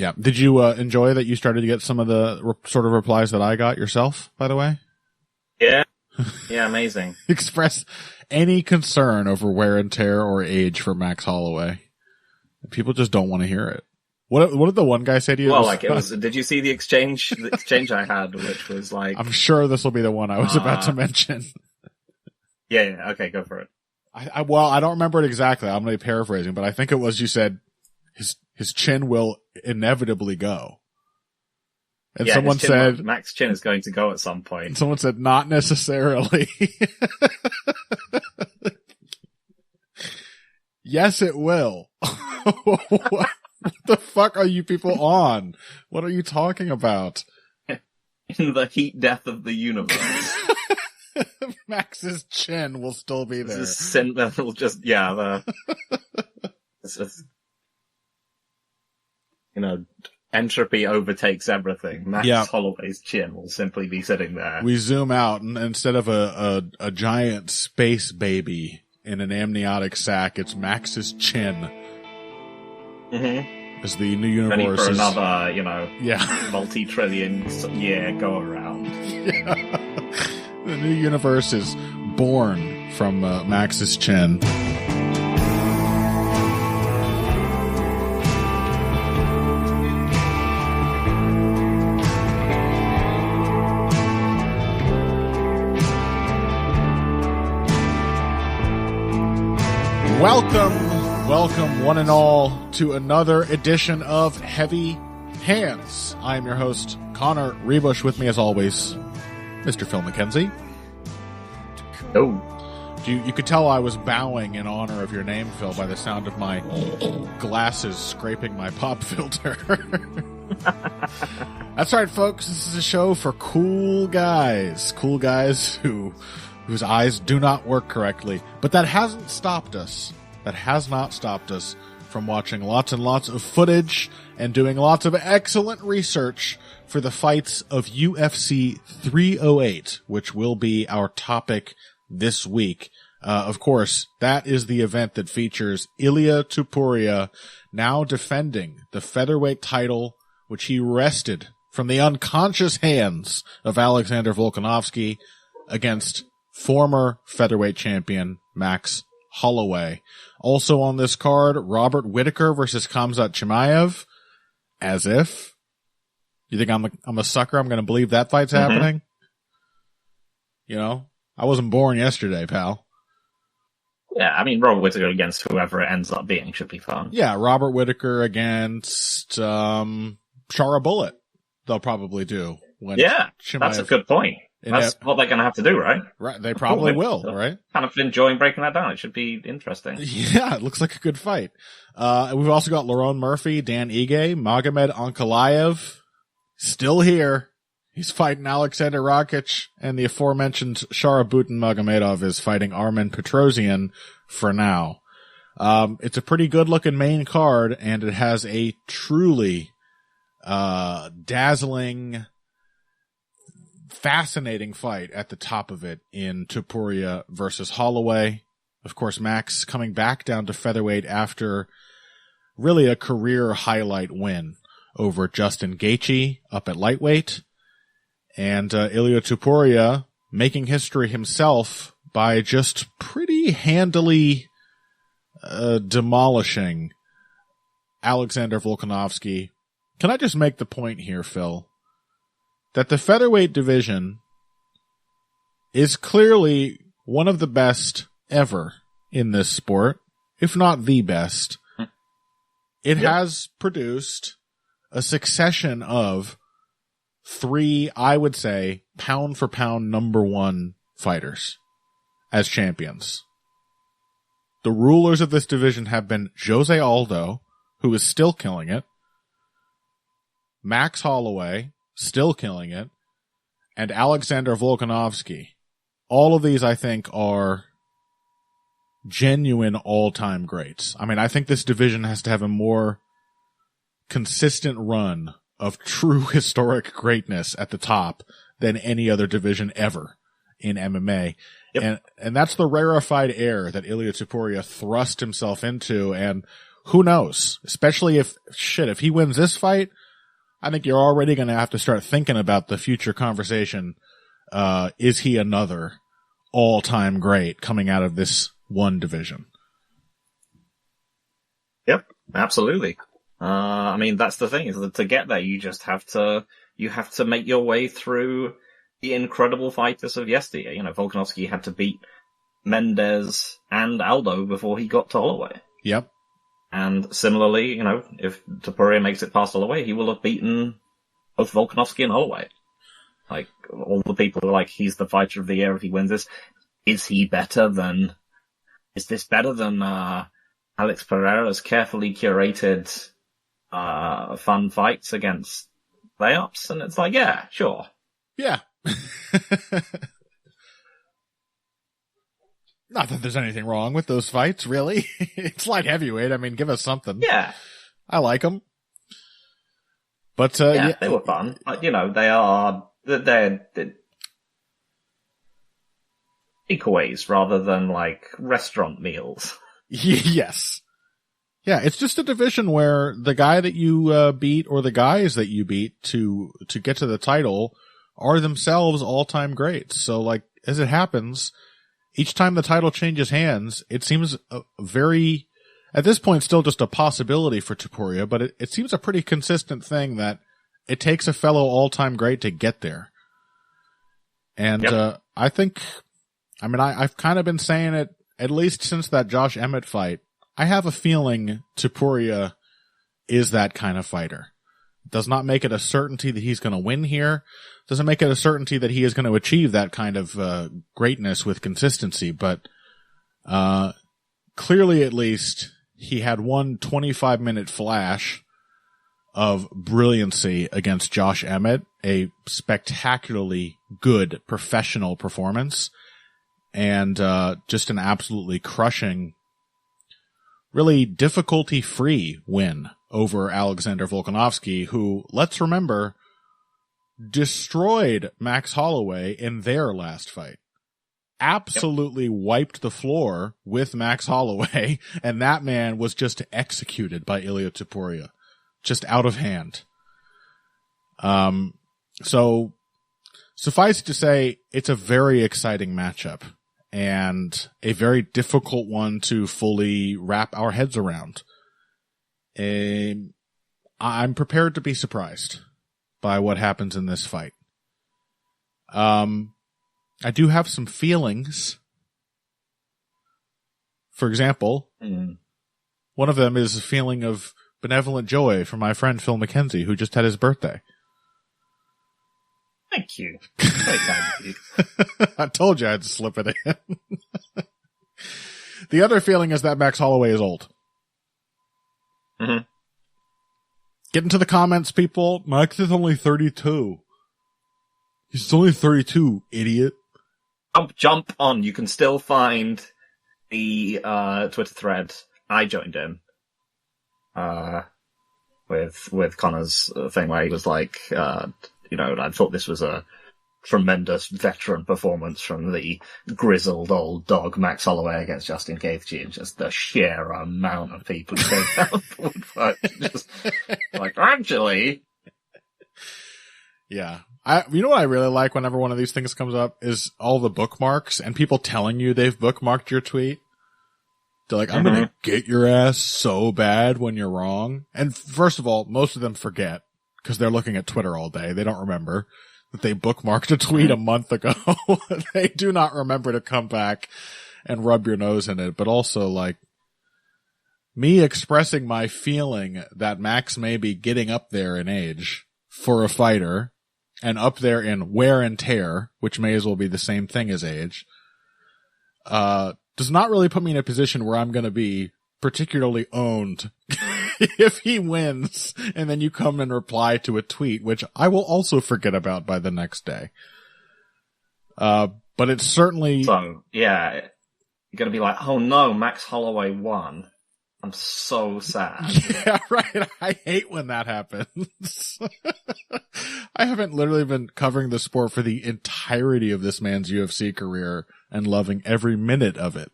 Yeah. Did you enjoy that you started to get some of the sort of replies that I got yourself, by the way? Yeah. Yeah, amazing. Express any concern over wear and tear or age for Max Holloway. People just don't want to hear it. What did the one guy say to you? Well, like, it was, did you see the exchange I had, which was like... I'm sure this will be the one I was about to mention. Yeah, okay, go for it. Well, I don't remember it exactly. I'm going to be paraphrasing, but I think it was you said his chin will inevitably go. And yeah, someone said Max's chin is going to go at some point. And someone said not necessarily. Yes, it will. What the fuck are you people on? What are you talking about? In the heat death of the universe. Max's chin will still be there. It'll just, yeah, it's just, entropy overtakes everything. Max Holloway's chin will simply be sitting there. We zoom out, and instead of a giant space baby in an amniotic sac, it's Max's chin. Mm-hmm. As the new universe ready for another, multi-trillion year go around. Yeah. The new universe is born from Max's chin. Welcome one and all to another edition of Heavy Hands. I am your host, Connor Rebush. With me as always, Mr. Phil McKenzie. Oh. You could tell I was bowing in honor of your name, Phil, by the sound of my glasses scraping my pop filter. That's right, folks. This is a show for cool guys. Cool guys whose eyes do not work correctly. But that hasn't stopped us. That has not stopped us from watching lots and lots of footage and doing lots of excellent research for the fights of UFC 308, which will be our topic this week. Of course, that is the event that features Ilia Topuria now defending the featherweight title, which he wrested from the unconscious hands of Alexander Volkanovski against former featherweight champion Max Holloway. Also on this card, Robert Whittaker versus Khamzat Chimaev. As if. You think I'm a sucker? I'm going to believe that fight's happening? I wasn't born yesterday, pal. Yeah, I mean, Robert Whittaker against whoever it ends up being should be fun. Yeah, Robert Whittaker against Shara Bullet. They'll probably do. That's a good point. That's what they're going to have to do, right? Right, they probably will, right? Kind of enjoying breaking that down. It should be interesting. Yeah, it looks like a good fight. We've also got Lerone Murphy, Dan Ige, Magomed Ankalaev, still here. He's fighting Alexander Rakic, and the aforementioned Sharabutin Magomedov is fighting Armen Petrosian for now. It's a pretty good-looking main card, and it has a truly dazzling, fascinating fight at the top of it in Topuria versus Holloway. Of course, Max coming back down to featherweight after really a career highlight win over Justin Gaethje up at lightweight. And Ilia Topuria making history himself by just pretty handily demolishing Alexander Volkanovski. Can I just make the point here, Phil, that the featherweight division is clearly one of the best ever in this sport, if not the best. It has produced a succession of 3, I would say, pound for pound number 1 fighters as champions. The rulers of this division have been Jose Aldo, who is still killing it, Max Holloway, still killing it, and Alexander Volkanovski. All of these, I think, are genuine all-time greats. I mean, I think this division has to have a more consistent run of true historic greatness at the top than any other division ever in MMA. Yep. And that's the rarefied air that Ilia Topuria thrust himself into, and who knows? Especially if he wins this fight, I think you're already going to have to start thinking about the future conversation. Is he another all-time great coming out of this one division? Yep, absolutely. I mean, that's the thing, is that to get there, you have to make your way through the incredible fighters of yesteryear. You know, Volkanovski had to beat Mendes and Aldo before he got to Holloway. Yep. And similarly, you know, if Topuria makes it past Holloway, he will have beaten both Volkanovski and Holloway. Like, all the people are like, he's the fighter of the year if he wins this. Is this better than Alex Pereira's carefully curated, fun fights against layups? And it's like, yeah, sure. Yeah. Not that there's anything wrong with those fights, really. It's light heavyweight. I mean, give us something. Yeah. I like them. But, yeah, they were fun. You know, they're takeaways rather than, like, restaurant meals. Yes. Yeah, it's just a division where the guy that you beat or the guys that you beat to get to the title are themselves all-time greats. So, like, as it happens, each time the title changes hands, it seems very, at this point, still just a possibility for Topuria, but it seems a pretty consistent thing that it takes a fellow all-time great to get there. And yep. I've kind of been saying it, at least since that Josh Emmett fight. I have a feeling Topuria is that kind of fighter. It does not make it a certainty that he's going to win here. Doesn't make it a certainty that he is going to achieve that kind of greatness with consistency, but clearly at least he had one 25-minute flash of brilliancy against Josh Emmett, a spectacularly good professional performance, and just an absolutely crushing, really difficulty-free win over Alexander Volkanovski, who, let's remember, destroyed Max Holloway in their last fight. Absolutely wiped the floor with Max Holloway, and that man was just executed by Ilia Topuria. Just out of hand. So, suffice to say, it's a very exciting matchup, and a very difficult one to fully wrap our heads around. I'm prepared to be surprised by what happens in this fight. I do have some feelings. For example, one of them is a feeling of benevolent joy for my friend Phil McKenzie, who just had his birthday. Thank you. Very kind of you. I told you I'd slip it in. The other feeling is that Max Holloway is old. Mm-hmm. Get into the comments, people. Max is only 32. He's only 32, idiot. Jump on. You can still find the Twitter thread I joined in with Connor's thing where he was like, I thought this was a tremendous veteran performance from the grizzled old dog Max Holloway against Justin Gaethje, and just the sheer amount of people who came down forward fight. Just like, actually. Yeah. You know what I really like whenever one of these things comes up is all the bookmarks and people telling you they've bookmarked your tweet. They're like, I'm going to get your ass so bad when you're wrong. And first of all, most of them forget because they're looking at Twitter all day. They don't remember that they bookmarked a tweet a month ago. They do not remember to come back and rub your nose in it. But also, like, me expressing my feeling that Max may be getting up there in age for a fighter and up there in wear and tear, which may as well be the same thing as age, does not really put me in a position where I'm going to be particularly owned if he wins, and then you come and reply to a tweet, which I will also forget about by the next day. But it's certainly... So, yeah, you're going to be like, oh no, Max Holloway won. I'm so sad. Yeah, right. I hate when that happens. I haven't literally been covering the sport for the entirety of this man's UFC career and loving every minute of it.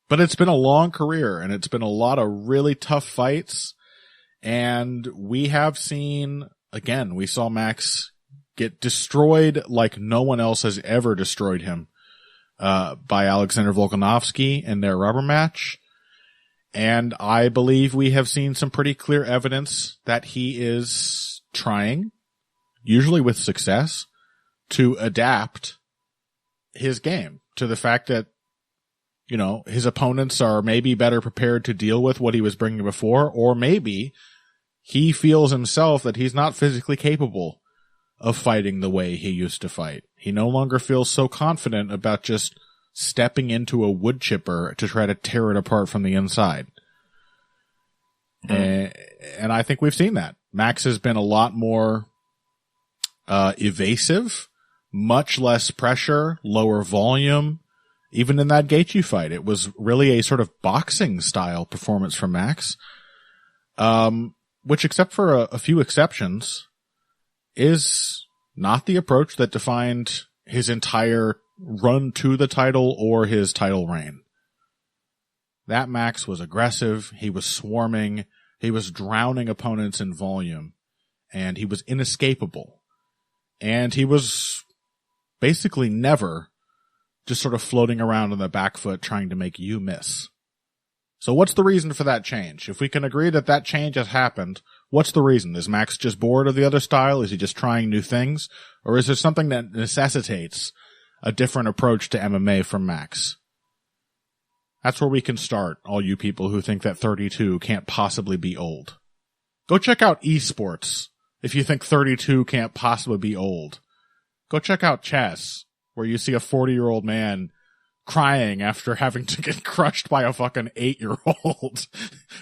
But it's been a long career, and it's been a lot of really tough fights. And we have seen, again, we saw Max get destroyed like no one else has ever destroyed him by Alexander Volkanovski in their rubber match. And I believe we have seen some pretty clear evidence that he is trying, usually with success, to adapt his game to the fact that, you know, his opponents are maybe better prepared to deal with what he was bringing before, or maybe he feels himself that he's not physically capable of fighting the way he used to fight. He no longer feels so confident about just stepping into a wood chipper to try to tear it apart from the inside. And I think we've seen that. Max has been a lot more evasive, much less pressure, lower volume. Even in that Gaethje fight, it was really a sort of boxing style performance from Max, which, except for a few exceptions, is not the approach that defined his entire run to the title or his title reign. That Max was aggressive. He was swarming. He was drowning opponents in volume, and he was inescapable. And he was basically never just sort of floating around on the back foot trying to make you miss. So what's the reason for that change? If we can agree that that change has happened, what's the reason? Is Max just bored of the other style? Is he just trying new things? Or is there something that necessitates a different approach to MMA from Max? That's where we can start, all you people who think that 32 can't possibly be old. Go check out esports if you think 32 can't possibly be old. Go check out chess, where you see a 40-year-old man crying after having to get crushed by a fucking 8-year-old.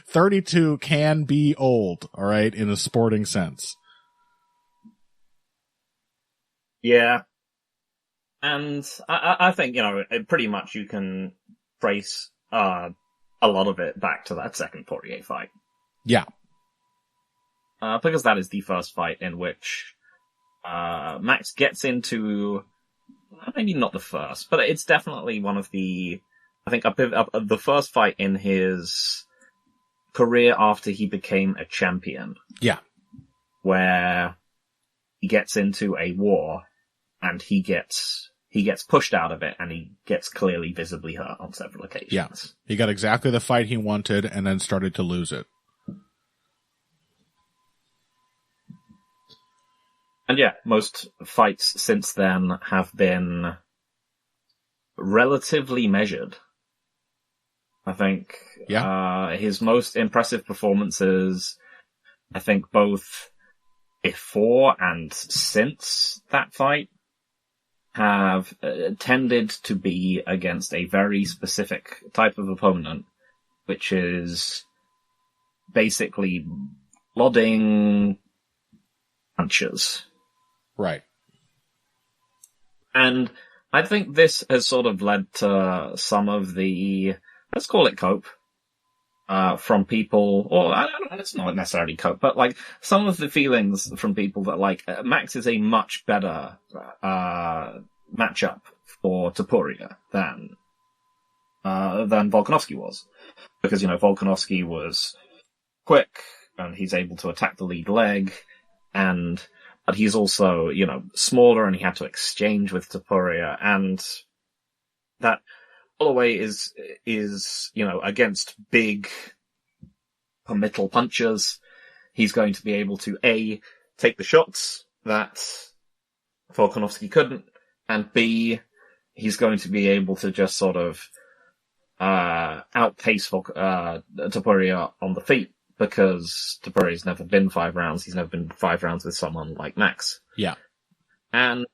32 can be old, all right, in a sporting sense. Yeah. And I think, you know, pretty much you can trace a lot of it back to that second Poirier fight. Yeah. Because that is the first fight in which Max gets into, maybe not the first, but it's definitely one of the, I think, the first fight in his career after he became a champion. Yeah. Where he gets into a war and he gets pushed out of it and he gets clearly visibly hurt on several occasions. Yeah. He got exactly the fight he wanted and then started to lose it. And yeah, most fights since then have been relatively measured. I think his most impressive performances, I think both before and since that fight, have tended to be against a very specific type of opponent, which is basically plodding punchers. Right. And I think this has sort of led to some of the, let's call it cope, from people, or I don't know, it's not necessarily cope, but like some of the feelings from people that like Max is a much better matchup for Topuria than Volkanovski was, because you know Volkanovski was quick and he's able to attack the lead leg, but he's also, you know, smaller and he had to exchange with Topuria, and that Holloway is, you know, against big committal punchers. He's going to be able to A, take the shots that Volkanovski couldn't, and B, he's going to be able to just sort of, outpace Topuria on the feet, because Topuria's never been 5 rounds. He's never been 5 rounds with someone like Max. Yeah. And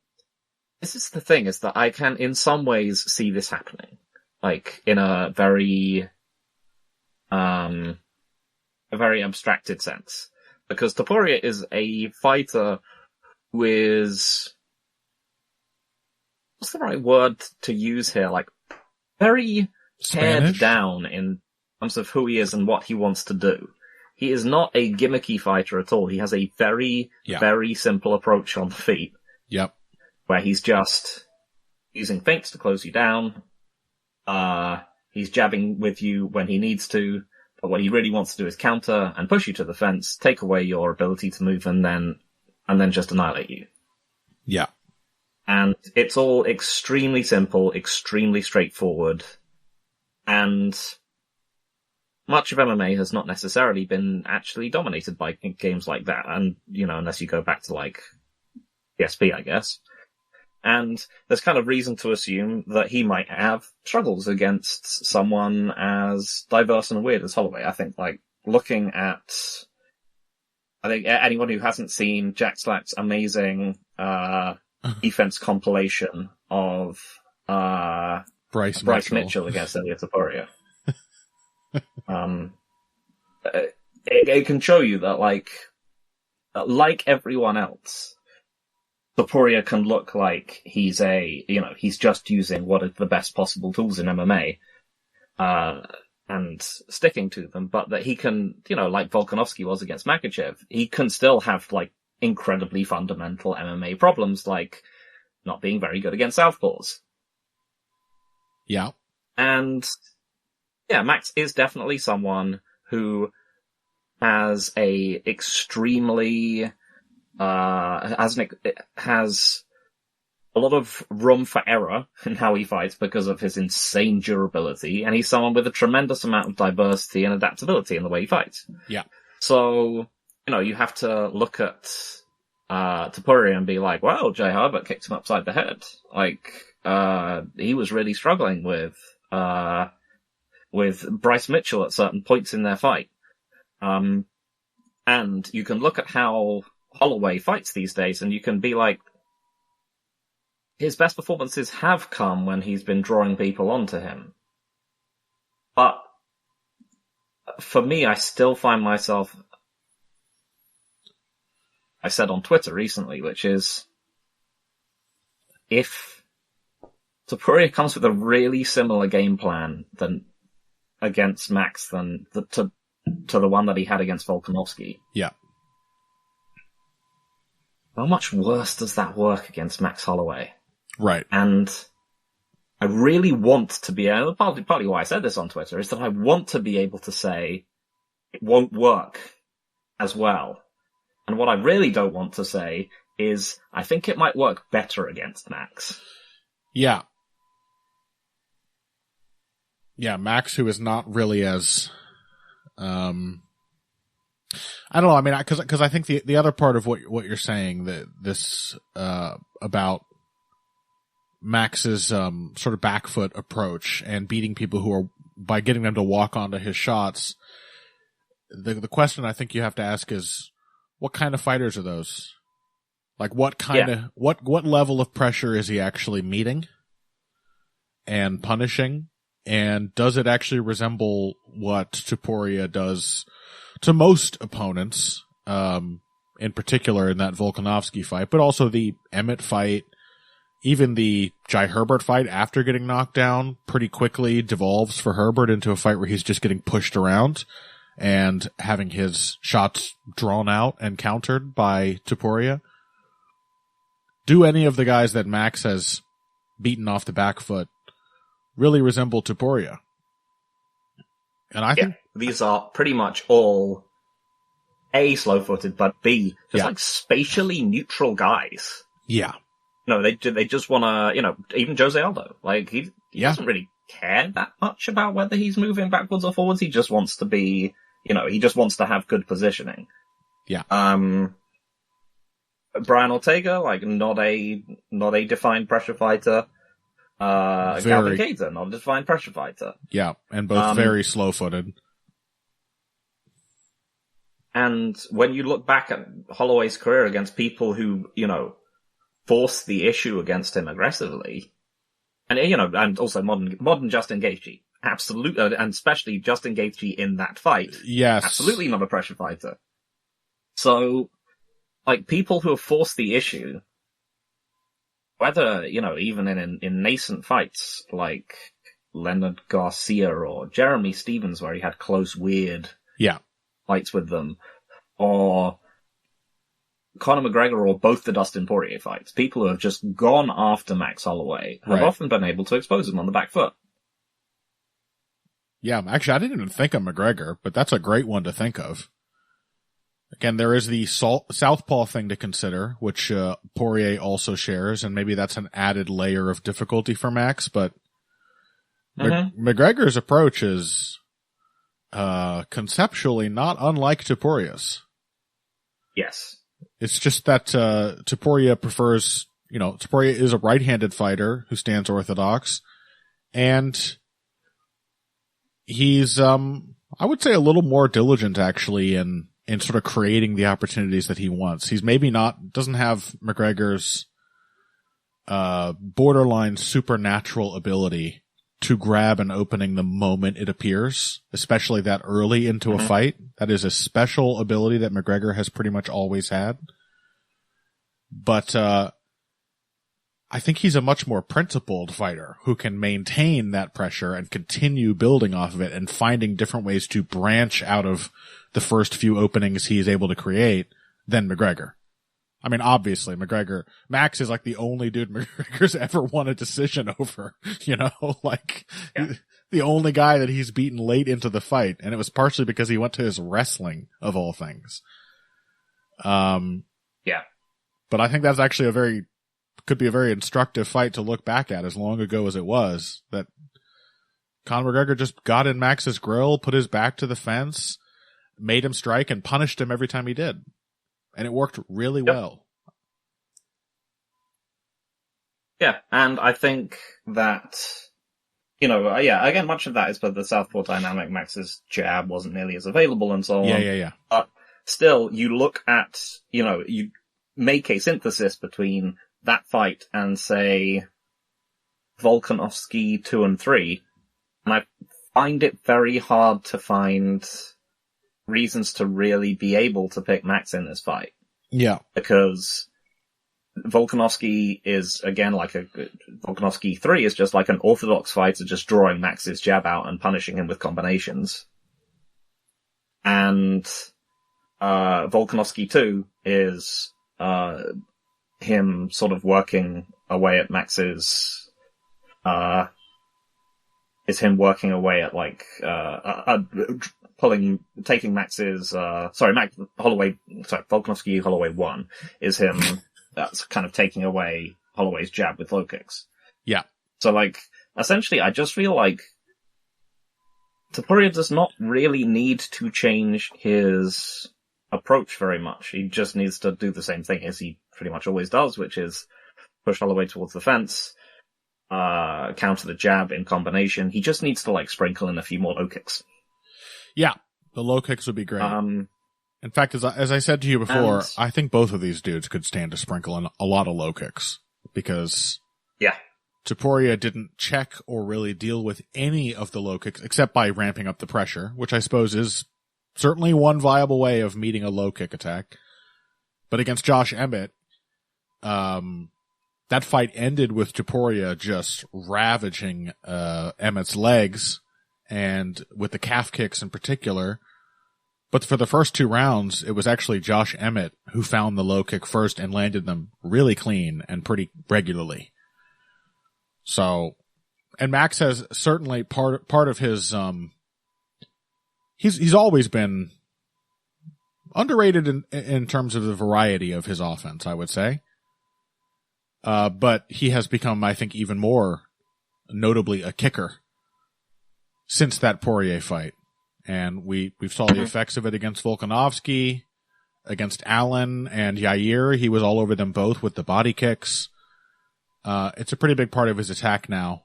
this is the thing, is that I can in some ways see this happening. Like, in a very abstracted sense. Because Topuria is a fighter who is, what's the right word to use here? Like, very pared down in terms of who he is and what he wants to do. He is not a gimmicky fighter at all. He has a very, very simple approach on the feet. Yep. Where he's just using feints to close you down, He's jabbing with you when he needs to, but what he really wants to do is counter and push you to the fence, take away your ability to move, and then just annihilate you. Yeah. And it's all extremely simple, extremely straightforward, and much of MMA has not necessarily been actually dominated by games like that, and, unless you go back to, like, PSP, I guess. And there's kind of reason to assume that he might have struggles against someone as diverse and weird as Holloway. I think, like, looking at... I think anyone who hasn't seen Jack Slack's amazing defense compilation of Bryce Mitchell against Ilia Topuria. It can show you that, like everyone else, Topuria can look like he's just using what are the best possible tools in MMA, and sticking to them, but that he can, like Volkanovski was against Makhachev, he can still have, like, incredibly fundamental MMA problems, like not being very good against southpaws. Yeah. And, yeah, Max is definitely someone who has a extremely, has a lot of room for error in how he fights because of his insane durability, and he's someone with a tremendous amount of diversity and adaptability in the way he fights. Yeah. So, you have to look at Topuria and be like, well, Jay Herbert kicked him upside the head. Like, he was really struggling with Bryce Mitchell at certain points in their fight. And you can look at how Holloway fights these days, and you can be like, his best performances have come when he's been drawing people onto him. But for me, I still find myself, I said on Twitter recently, which is, if Topuria comes with a really similar game plan against Max to the one that he had against Volkanovski. Yeah. How much worse does that work against Max Holloway? Right. And I really want to be able, partly why I said this on Twitter, is that I want to be able to say it won't work as well. And what I really don't want to say is I think it might work better against Max. Yeah. Yeah, Max, who is not really as, I don't know. I mean, because I think the other part of what you're saying, that this about Max's sort of back foot approach and beating people who are, by getting them to walk onto his shots, the question I think you have to ask is, what kind of fighters are those? Like, what kind of what level of pressure is he actually meeting and punishing? And does it actually resemble what Topuria does to most opponents, in particular in that Volkanovski fight, but also the Emmett fight, even the Jai Herbert fight after getting knocked down pretty quickly devolves for Herbert into a fight where he's just getting pushed around and having his shots drawn out and countered by Topuria. Do any of the guys that Max has beaten off the back foot really resemble Topuria? And I think these are pretty much all A, slow-footed, but B, just like spatially neutral guys. Yeah. No, they just want to, even Jose Aldo, like he doesn't really care that much about whether he's moving backwards or forwards. He just wants to be, he just wants to have good positioning. Yeah. Brian Ortega, like not a defined pressure fighter. Calvin Kattar, not a defined pressure fighter. Yeah, and both very slow-footed. And when you look back at Holloway's career against people who, force the issue against him aggressively, and and also modern Justin Gaethje, absolutely, and especially Justin Gaethje in that fight, yes, absolutely not a pressure fighter. So, like, people who have forced the issue, whether even in nascent fights like Leonard Garcia or Jeremy Stevens, where he had close, weird fights with them, or Conor McGregor, or both the Dustin Poirier fights, people who have just gone after Max Holloway have often been able to expose him on the back foot. Yeah, actually, I didn't even think of McGregor, but that's a great one to think of. Again, there is the southpaw thing to consider, which Poirier also shares, and maybe that's an added layer of difficulty for Max, but McGregor's approach is conceptually not unlike Topuria's. Yes. It's just that Topuria prefers, Topuria is a right-handed fighter who stands orthodox, and he's, I would say, a little more diligent, actually, in sort of creating the opportunities that he wants. He's doesn't have McGregor's borderline supernatural ability to grab an opening the moment it appears, especially that early into a fight. That is a special ability that McGregor has pretty much always had. But I think he's a much more principled fighter who can maintain that pressure and continue building off of it and finding different ways to branch out of the first few openings he's able to create than McGregor. I mean, obviously, Max is like the only dude McGregor's ever won a decision over, the only guy that he's beaten late into the fight. And it was partially because he went to his wrestling, of all things. Yeah. But I think that's actually could be a very instructive fight to look back at, as long ago as it was, that Conor McGregor just got in Max's grill, put his back to the fence, made him strike, and punished him every time he did. And it worked really well. Yeah, and I think that, again, much of that is for the southpaw dynamic. Max's jab wasn't nearly as available and so on. Yeah. But still, you look at, you make a synthesis between that fight and, say, Volkanovski 2 and 3, and I find it very hard to find reasons to really be able to pick Max in this fight. Yeah. Because Volkanovski is, again, Volkanovski 3 is just like an orthodox fighter just drawing Max's jab out and punishing him with combinations. And Volkanovski 2 is him sort of working away at Max's taking Max's, Volkanovski Holloway 1 is him that's kind of taking away Holloway's jab with low kicks. Yeah. So, essentially, I just feel like Topuria does not really need to change his approach very much. He just needs to do the same thing as he pretty much always does, which is push Holloway towards the fence, counter the jab in combination. He just needs to, sprinkle in a few more low kicks. Yeah, the low kicks would be great. In fact, as I said to you before, I think both of these dudes could stand to sprinkle in a lot of low kicks, because Topuria didn't check or really deal with any of the low kicks except by ramping up the pressure, which I suppose is certainly one viable way of meeting a low kick attack. But against Josh Emmett, that fight ended with Topuria just ravaging Emmett's legs, and with the calf kicks in particular. But for the first 2 rounds, it was actually Josh Emmett who found the low kick first and landed them really clean and pretty regularly. So, and Max has certainly part of his, he's always been underrated in terms of the variety of his offense, I would say. But he has become, I think, even more notably a kicker since that Poirier fight. And we saw the effects of it against Volkanovski, against Allen and Yair. He was all over them both with the body kicks. It's a pretty big part of his attack now,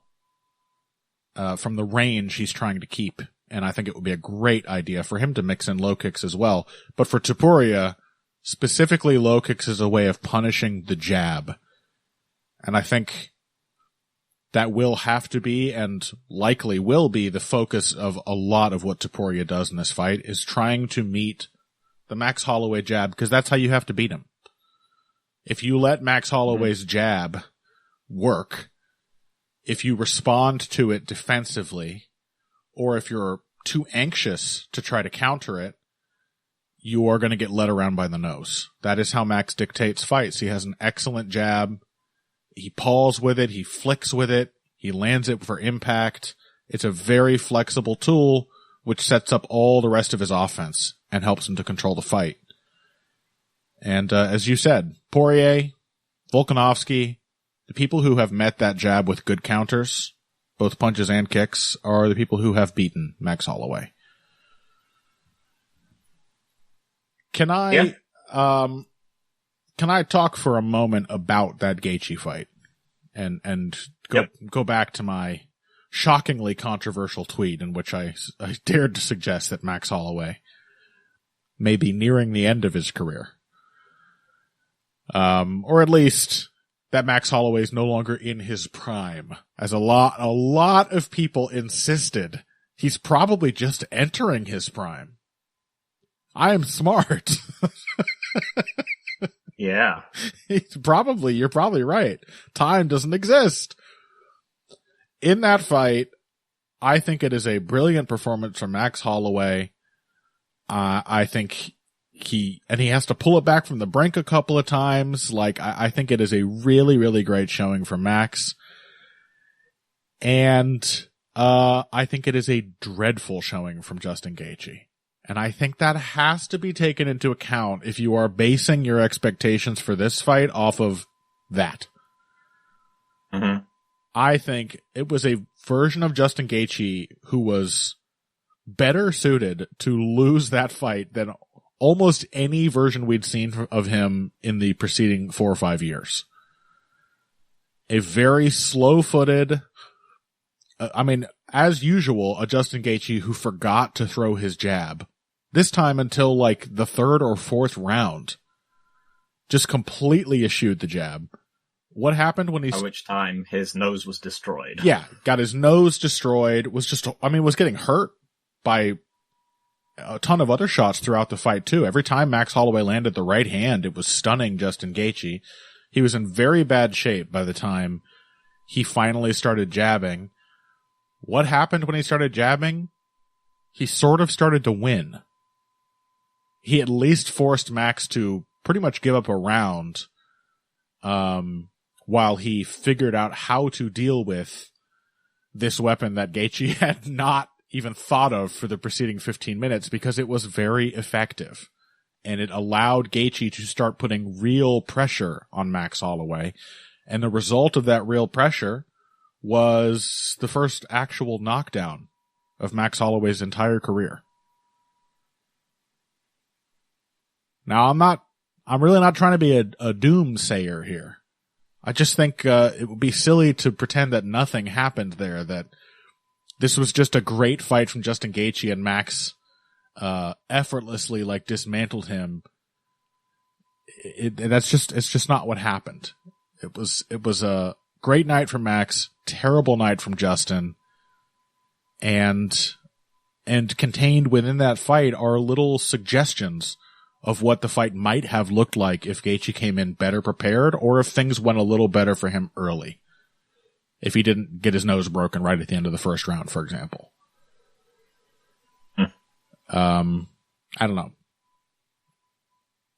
from the range he's trying to keep. And I think it would be a great idea for him to mix in low kicks as well. But for Topuria, specifically low kicks is a way of punishing the jab. And I think that will have to be, and likely will be, the focus of a lot of what Topuria does in this fight, is trying to meet the Max Holloway jab, because that's how you have to beat him. If you let Max Holloway's jab work, if you respond to it defensively, or if you're too anxious to try to counter it, you are going to get led around by the nose. That is how Max dictates fights. He has an excellent jab. He paws with it. He flicks with it. He lands it for impact. It's a very flexible tool, which sets up all the rest of his offense and helps him to control the fight. And as you said, Poirier, Volkanovski, the people who have met that jab with good counters, both punches and kicks, are the people who have beaten Max Holloway. Can I talk for a moment about that Gaethje fight and go back to my shockingly controversial tweet in which I dared to suggest that Max Holloway may be nearing the end of his career. Or at least that Max Holloway is no longer in his prime, as a lot of people insisted. He's probably just entering his prime. I am smart. Yeah. You're probably right. Time doesn't exist. In that fight, I think it is a brilliant performance from Max Holloway. I think he has to pull it back from the brink a couple of times. Like, I think it is a really, really great showing from Max. And, I think it is a dreadful showing from Justin Gaethje. And I think that has to be taken into account if you are basing your expectations for this fight off of that. Mm-hmm. I think it was a version of Justin Gaethje who was better suited to lose that fight than almost any version we'd seen of him in the preceding 4 or 5 years. A very slow-footed, as usual, a Justin Gaethje who forgot to throw his jab. This time until like the 3rd or 4th round. Just completely eschewed the jab. What happened when By which time his nose was destroyed. Yeah, got his nose destroyed, was getting hurt by a ton of other shots throughout the fight too. Every time Max Holloway landed the right hand, it was stunning Justin Gaethje. He was in very bad shape by the time he finally started jabbing. What happened when he started jabbing? He sort of started to win. He at least forced Max to pretty much give up a round, while he figured out how to deal with this weapon that Gaethje had not even thought of for the preceding 15 minutes because it was very effective. And it allowed Gaethje to start putting real pressure on Max Holloway. And the result of that real pressure was the first actual knockdown of Max Holloway's entire career. Now, I'm really not trying to be a doomsayer here. I just think it would be silly to pretend that nothing happened there, that this was just a great fight from Justin Gaethje and Max effortlessly dismantled him. It's just not what happened. It was a great night from Max, terrible night from Justin, and contained within that fight are little suggestions of what the fight might have looked like if Gaethje came in better prepared, or if things went a little better for him early. If he didn't get his nose broken right at the end of the first round, for example. I don't know.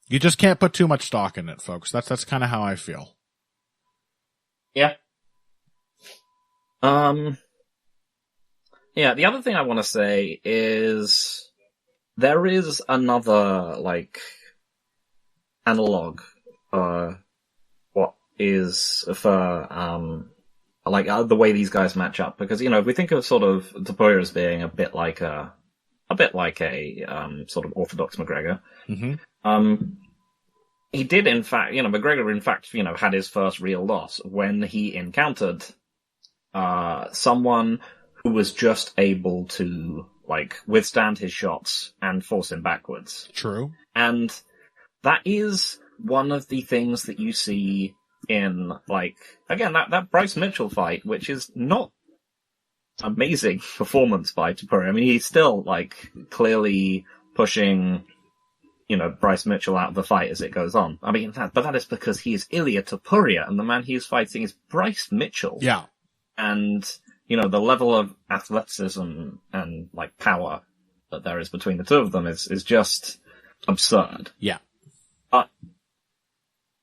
You just can't put too much stock in it, folks. That's kind of how I feel. Yeah. Yeah, the other thing I want to say is there is another, analog, what is for, the way these guys match up. Because, if we think of sort of Topuria as being a bit like a sort of orthodox McGregor. Mm-hmm. He did, in fact, McGregor, in fact, had his first real loss when he encountered, someone who was just able to, withstand his shots and force him backwards. True. And that is one of the things that you see in, again, that Bryce Mitchell fight, which is not amazing performance by Topuria. I mean, he's still, clearly pushing, Bryce Mitchell out of the fight as it goes on. I mean, but that is because he is Ilia Topuria, and the man he is fighting is Bryce Mitchell. Yeah. And, the level of athleticism and, power that there is between the two of them is just absurd. Yeah. But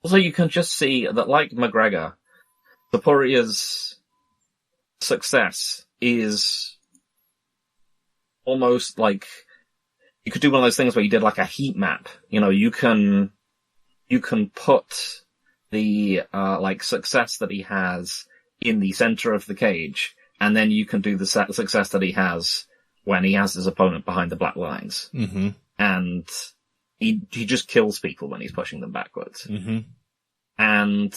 also you can just see that, like McGregor, Topuria's success is almost like you could do one of those things where you did like a heat map. You know, you can put the like success that he has in the center of the cage, and then you can do the success that he has when he has his opponent behind the black lines. Mm-hmm. And he just kills people when he's pushing them backwards. Mm-hmm. And,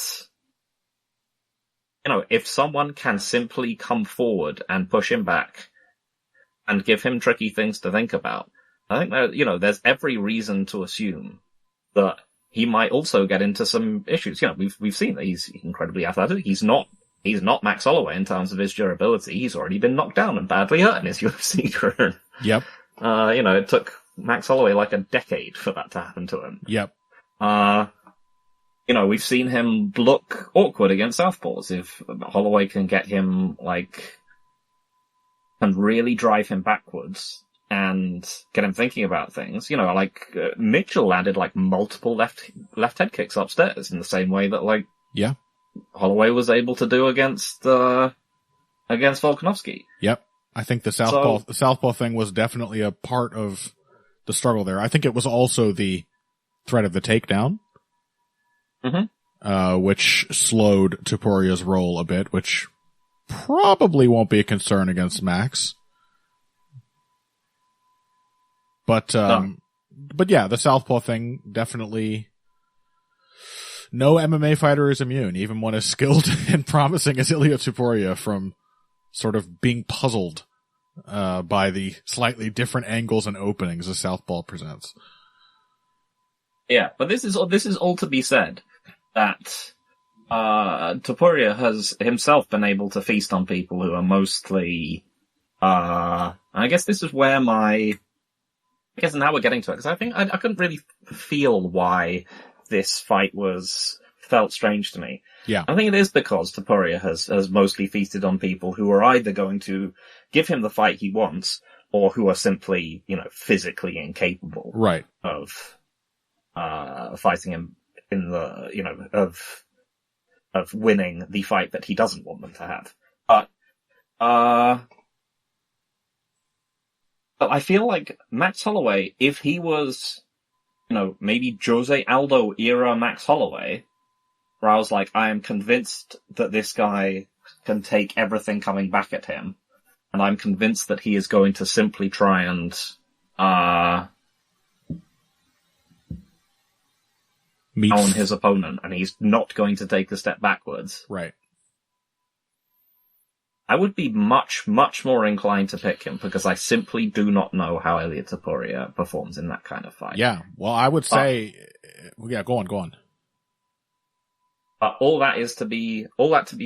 you know, if someone can simply come forward and push him back and give him tricky things to think about, I think that, you know, there's every reason to assume that he might also get into some issues. You know, we've seen that he's incredibly athletic. He's not Max Holloway in terms of his durability. He's already been knocked down and badly hurt in his UFC career. Yep. You know, it took Max Holloway like a decade for that to happen to him. Yep. You know, we've seen him look awkward against southpaws. If Holloway can get him, like, and really drive him backwards and get him thinking about things, you know, like, Mitchell landed, like, multiple left head kicks upstairs in the same way that, like, yeah, Holloway was able to do against Volkanovski. Yep. I think the southpaw thing was definitely a part of the struggle there. I think it was also the threat of the takedown, which slowed Topuria's roll a bit, which probably won't be a concern against Max. But yeah, the southpaw thing definitely. No MMA fighter is immune, even one as skilled and promising as Ilia Topuria, from sort of being puzzled by the slightly different angles and openings the southpaw presents. Yeah, but this is all to be said, that Topuria has himself been able to feast on people who are mostly... I guess this is where now we're getting to it, because I think I couldn't really feel why this fight felt strange to me. Yeah. I think it is because Topuria has mostly feasted on people who are either going to give him the fight he wants, or who are simply, you know, physically incapable. Right. Of fighting him in the, you know, of winning the fight that he doesn't want them to have. But I feel like Max Holloway, if he was, you know, maybe Jose Aldo era Max Holloway, where I was like, I am convinced that this guy can take everything coming back at him, and I'm convinced that he is going to simply try and own his opponent, and he's not going to take a step backwards. Right. I would be much, much more inclined to pick him, because I simply do not know how Ilia Topuria performs in that kind of fight. Yeah, well, I would say... yeah, go on. All that to be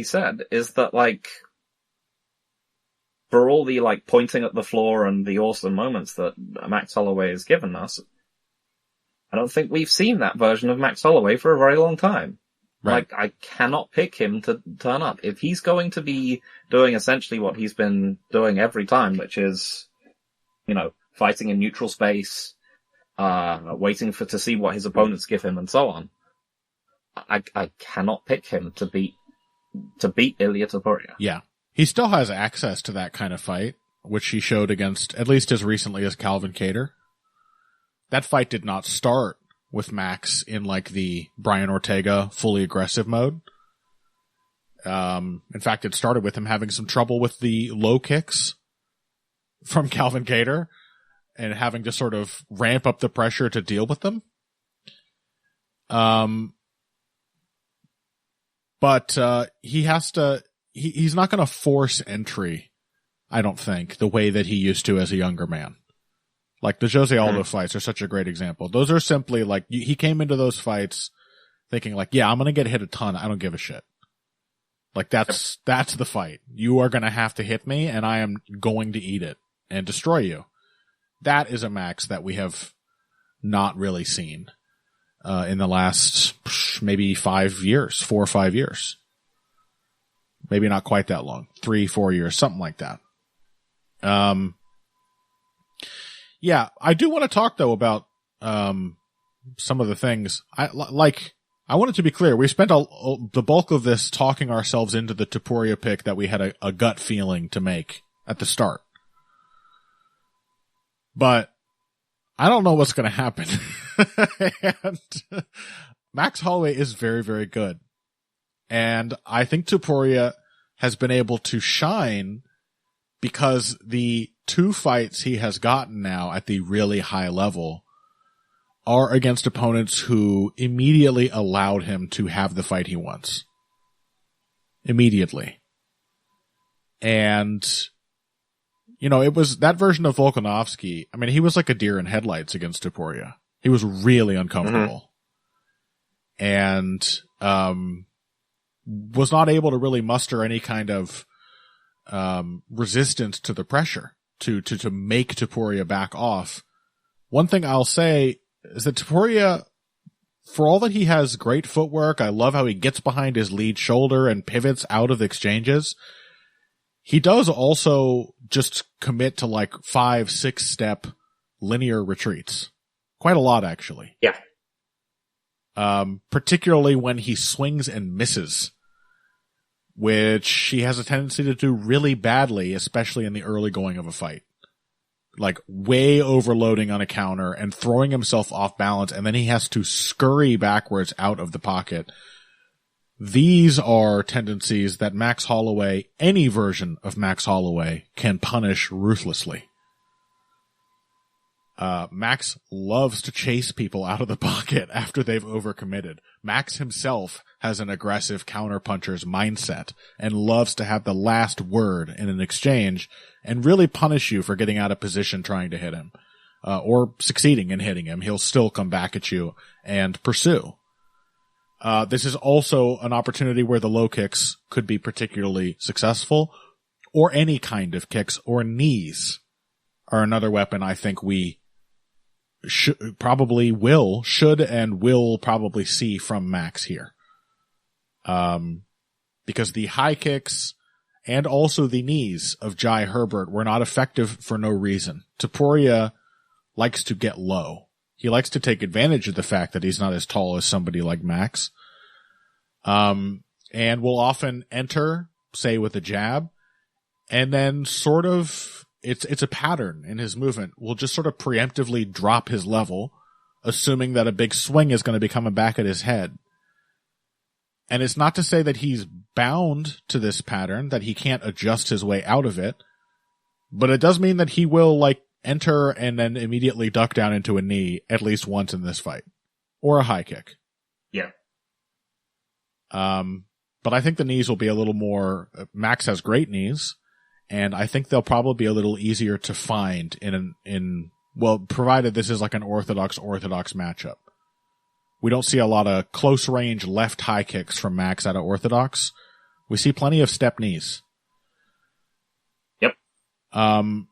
said is that, like, for all the, like, pointing at the floor and the awesome moments that Max Holloway has given us, I don't think we've seen that version of Max Holloway for a very long time. Right. Like, I cannot pick him to turn up. If he's going to be doing essentially what he's been doing every time, which is, you know, fighting in neutral space, waiting to see what his opponents give him and so on, I cannot pick him to beat Ilia Topuria. Yeah. He still has access to that kind of fight, which he showed against, at least as recently as Calvin Kattar. That fight did not start with Max in, like, the Brian Ortega fully aggressive mode. In fact, it started with him having some trouble with the low kicks from Calvin Kattar and having to sort of ramp up the pressure to deal with them. But he has to... He's not going to force entry, I don't think, the way that he used to as a younger man. Like, the Jose Aldo fights are such a great example. Those are simply, like, he came into those fights thinking, like, yeah, I'm going to get hit a ton. I don't give a shit. Like, that's the fight. You are going to have to hit me, and I am going to eat it and destroy you. That is a Max that we have not really seen in the last maybe 5 years, 4 or 5 years. Maybe not quite that long. 3-4 years, something like that. Yeah, I do want to talk, though, about some of the things. I want it to be clear. We spent the bulk of this talking ourselves into the Topuria pick that we had a gut feeling to make at the start. But I don't know what's going to happen. And Max Holloway is very, very good. And I think Topuria has been able to shine because the 2 fights he has gotten now at the really high level are against opponents who immediately allowed him to have the fight he wants. Immediately. And, you know, it was that version of Volkanovski. I mean, he was like a deer in headlights against Topuria. He was really uncomfortable. And, was not able to really muster any kind of, resistance to the pressure to make Topuria back off. One thing I'll say is that Topuria, for all that he has great footwork, I love how he gets behind his lead shoulder and pivots out of exchanges. He does also just commit to like 5-6 step linear retreats. Quite a lot, actually. Yeah. Particularly when he swings and misses, which he has a tendency to do really badly, especially in the early going of a fight. Like way overloading on a counter and throwing himself off balance, and then he has to scurry backwards out of the pocket. These are tendencies that Max Holloway, any version of Max Holloway, can punish ruthlessly. Max loves to chase people out of the pocket after they've overcommitted. Max himself has an aggressive counterpuncher's mindset and loves to have the last word in an exchange and really punish you for getting out of position trying to hit him. Or succeeding in hitting him. He'll still come back at you and pursue. This is also an opportunity where the low kicks could be particularly successful, or any kind of kicks, or knees are another weapon I think we should and will probably see from Max here. Because the high kicks and also the knees of Jai Herbert were not effective for no reason. Topuria likes to get low. He likes to take advantage of the fact that he's not as tall as somebody like Max. And will often enter, say with a jab, and then sort of, it's a pattern in his movement. Will just sort of preemptively drop his level, assuming that a big swing is going to be coming back at his head. And it's not to say that he's bound to this pattern, that he can't adjust his way out of it, but it does mean that he will, like, enter and then immediately duck down into a knee at least once in this fight. Or a high kick. Yeah. But I think the knees will be a little more, Max has great knees, and I think they'll probably be a little easier to find well, provided this is like an orthodox matchup. We don't see a lot of close range left high kicks from Max out of orthodox. We see plenty of step knees. Yep. And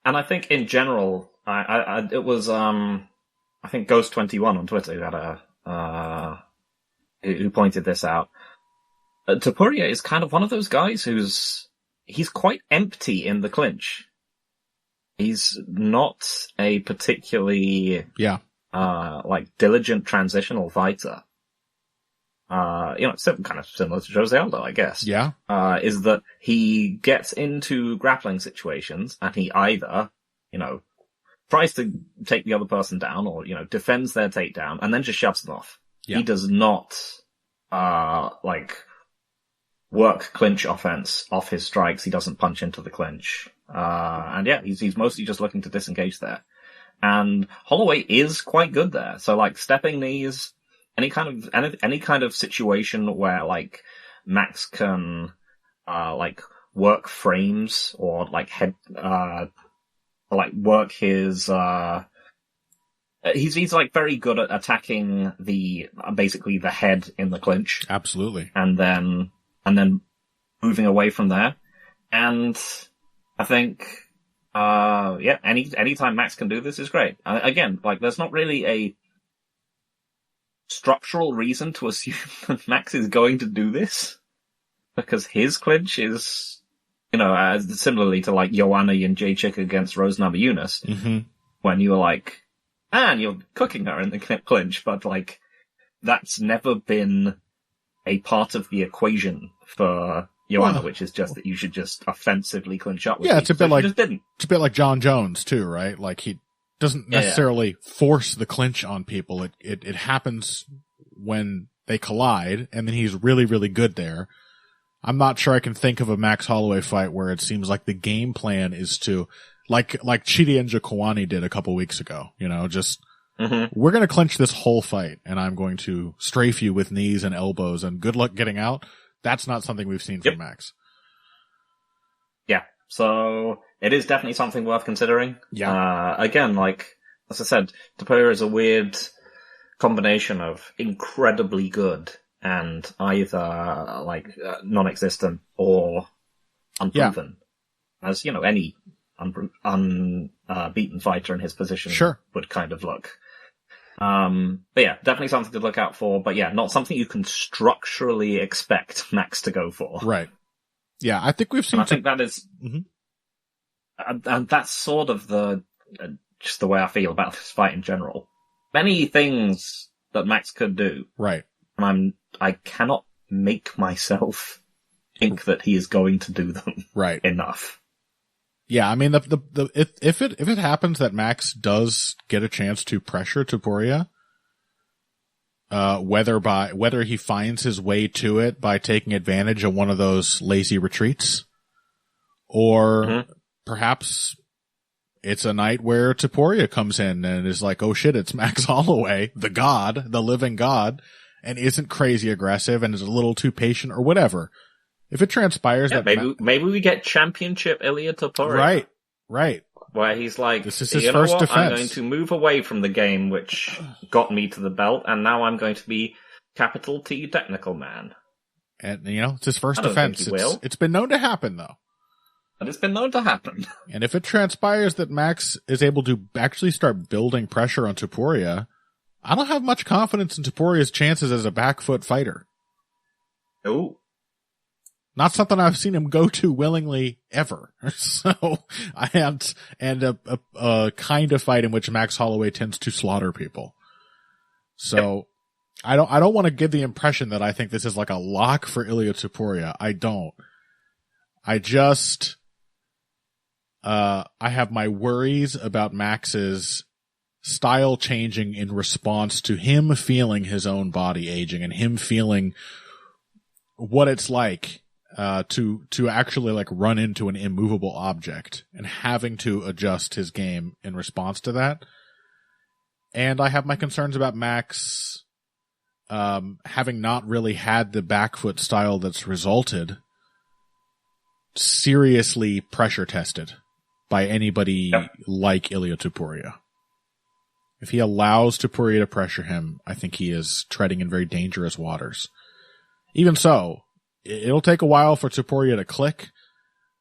I think in general, it was, I think Ghost21 on Twitter who had who pointed this out. Topuria is kind of one of those guys he's quite empty in the clinch. He's not a particularly, diligent transitional fighter. It's kind of similar to Jose Aldo, I guess. Yeah. Is that he gets into grappling situations and he either, tries to take the other person down or, defends their takedown and then just shoves them off. Yeah. He does not, work clinch offense off his strikes. He doesn't punch into the clinch. He's mostly just looking to disengage there. And Holloway is quite good there. So stepping knees, any kind of situation where Max can, work frames or head, work his, he's very good at attacking basically the head in the clinch. Absolutely. And then moving away from there. And I think, anytime Max can do this is great. Again, there's not really a structural reason to assume that Max is going to do this, because his clinch is, similarly to Joanna Jędrzejczyk against Rose Namajunas, when you were man, you're cooking her in the clinch, but that's never been a part of the equation for Joanna, Well, which is just that you should just offensively clinch up with yeah, it's a people. bit So like she just didn't. it's a bit like John Jones too, right? Like he doesn't necessarily force the clinch on people. It happens when they collide, and then he's really, really good there. I'm not sure I can think of a Max Holloway fight where it seems like the game plan is to, like Chidi and Njokuani did a couple weeks ago, just, we're going to clinch this whole fight, and I'm going to strafe you with knees and elbows, and good luck getting out. That's not something we've seen from Max. Yeah, so it is definitely something worth considering. Yeah. Again, as I said, Topuria is a weird combination of incredibly good and either non-existent or unproven, as any unbeaten fighter in his position would kind of look. But yeah, definitely something to look out for. But yeah, not something you can structurally expect Max to go for. Right. Yeah, I think we've seen. And I think that is, and that's sort of just the way I feel about this fight in general. Many things that Max could do, right? And I cannot make myself think that he is going to do them right enough. Yeah, I mean, if it happens that Max does get a chance to pressure Topuria, whether he finds his way to it by taking advantage of one of those lazy retreats, or perhaps it's a night where Topuria comes in and is like, oh shit, it's Max Holloway, the living god, and isn't crazy aggressive and is a little too patient or whatever. If it transpires that maybe we get championship Ilia Topuria. Right. Where he's like, this is his first defense. I'm going to move away from the game which got me to the belt, and now I'm going to be capital T technical man. And it's his first defense. It's been known to happen though. But it's been known to happen. And if it transpires that Max is able to actually start building pressure on Topuria, I don't have much confidence in Topuria's chances as a back foot fighter. Oh. Not something I've seen him go to willingly ever. So, and a kind of fight in which Max Holloway tends to slaughter people. So, I don't want to give the impression that I think this is like a lock for Ilia Topuria. I don't. I just, I have my worries about Max's style changing in response to him feeling his own body aging and him feeling what it's like to actually run into an immovable object and having to adjust his game in response to that. And I have my concerns about Max having not really had the back foot style that's resulted seriously pressure tested by anybody like Ilia Topuria. If he allows Topuria to pressure him, I think he is treading in very dangerous waters. Even so, it'll take a while for Topuria to click.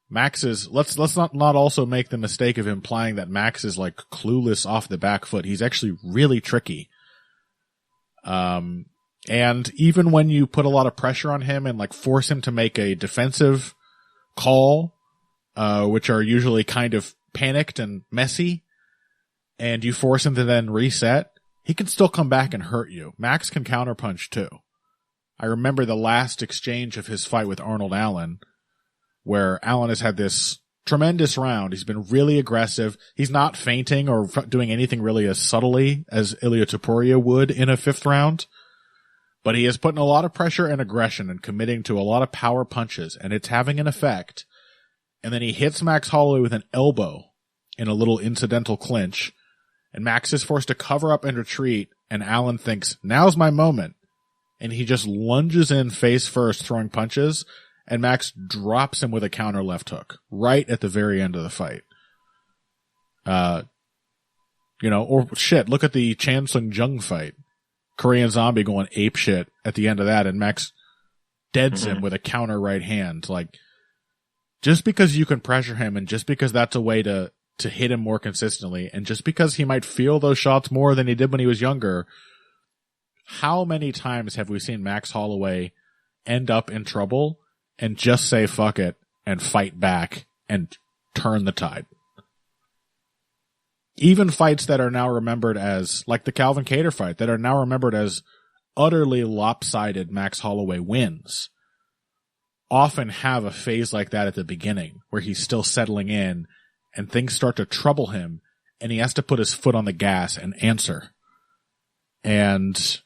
Max is, let's not also make the mistake of implying that Max is clueless off the back foot. He's actually really tricky. And even when you put a lot of pressure on him and force him to make a defensive call, which are usually kind of panicked and messy, and you force him to then reset, he can still come back and hurt you. Max can counterpunch too. I remember the last exchange of his fight with Arnold Allen, where Allen has had this tremendous round. He's been really aggressive. He's not feinting or doing anything really as subtly as Ilia Topuria would in a fifth round, but he is putting a lot of pressure and aggression and committing to a lot of power punches, and it's having an effect. And then he hits Max Holloway with an elbow in a little incidental clinch, and Max is forced to cover up and retreat, and Allen thinks, now's my moment. And he just lunges in face first, throwing punches, and Max drops him with a counter left hook right at the very end of the fight. Or shit, look at the Chan Sung Jung fight. Korean Zombie going ape shit at the end of that, and Max deads him with a counter right hand. Just because you can pressure him, and just because that's a way to hit him more consistently, and just because he might feel those shots more than he did when he was younger, how many times have we seen Max Holloway end up in trouble and just say fuck it and fight back and turn the tide? Even fights that are now remembered as, like the Calvin Kattar fight, that are now remembered as utterly lopsided Max Holloway wins, often have a phase like that at the beginning where he's still settling in and things start to trouble him and he has to put his foot on the gas and answer. And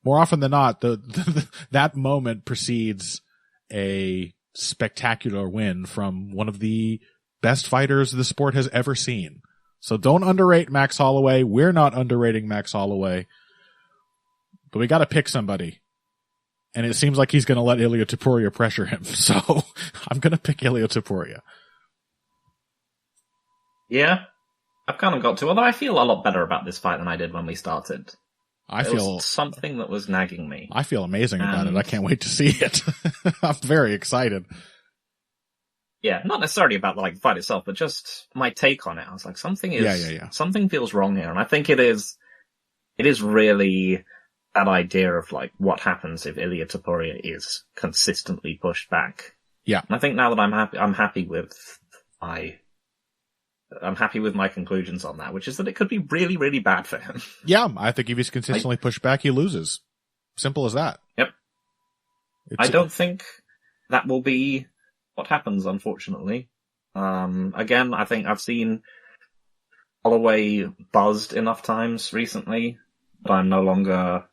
more often than not, that moment precedes a spectacular win from one of the best fighters the sport has ever seen. So don't underrate Max Holloway. We're not underrating Max Holloway. But we got to pick somebody. And it seems like he's going to let Ilia Topuria pressure him. So I'm going to pick Ilia Topuria. Yeah, I've kind of got to. Although I feel a lot better about this fight than I did when we started. I feel something that was nagging me. I feel amazing about it. I can't wait to see it. I'm very excited. Yeah, not necessarily about the fight itself, but just my take on it. I was like, something feels wrong here, and I think it is really that idea of what happens if Ilia Topuria is consistently pushed back. Yeah, and I think now that I'm happy with my conclusions on that, which is that it could be really, really bad for him. Yeah, I think if he's consistently pushed back, he loses. Simple as that. Yep. I don't think that will be what happens, unfortunately. Again, I think I've seen Holloway buzzed enough times recently that I'm no longer,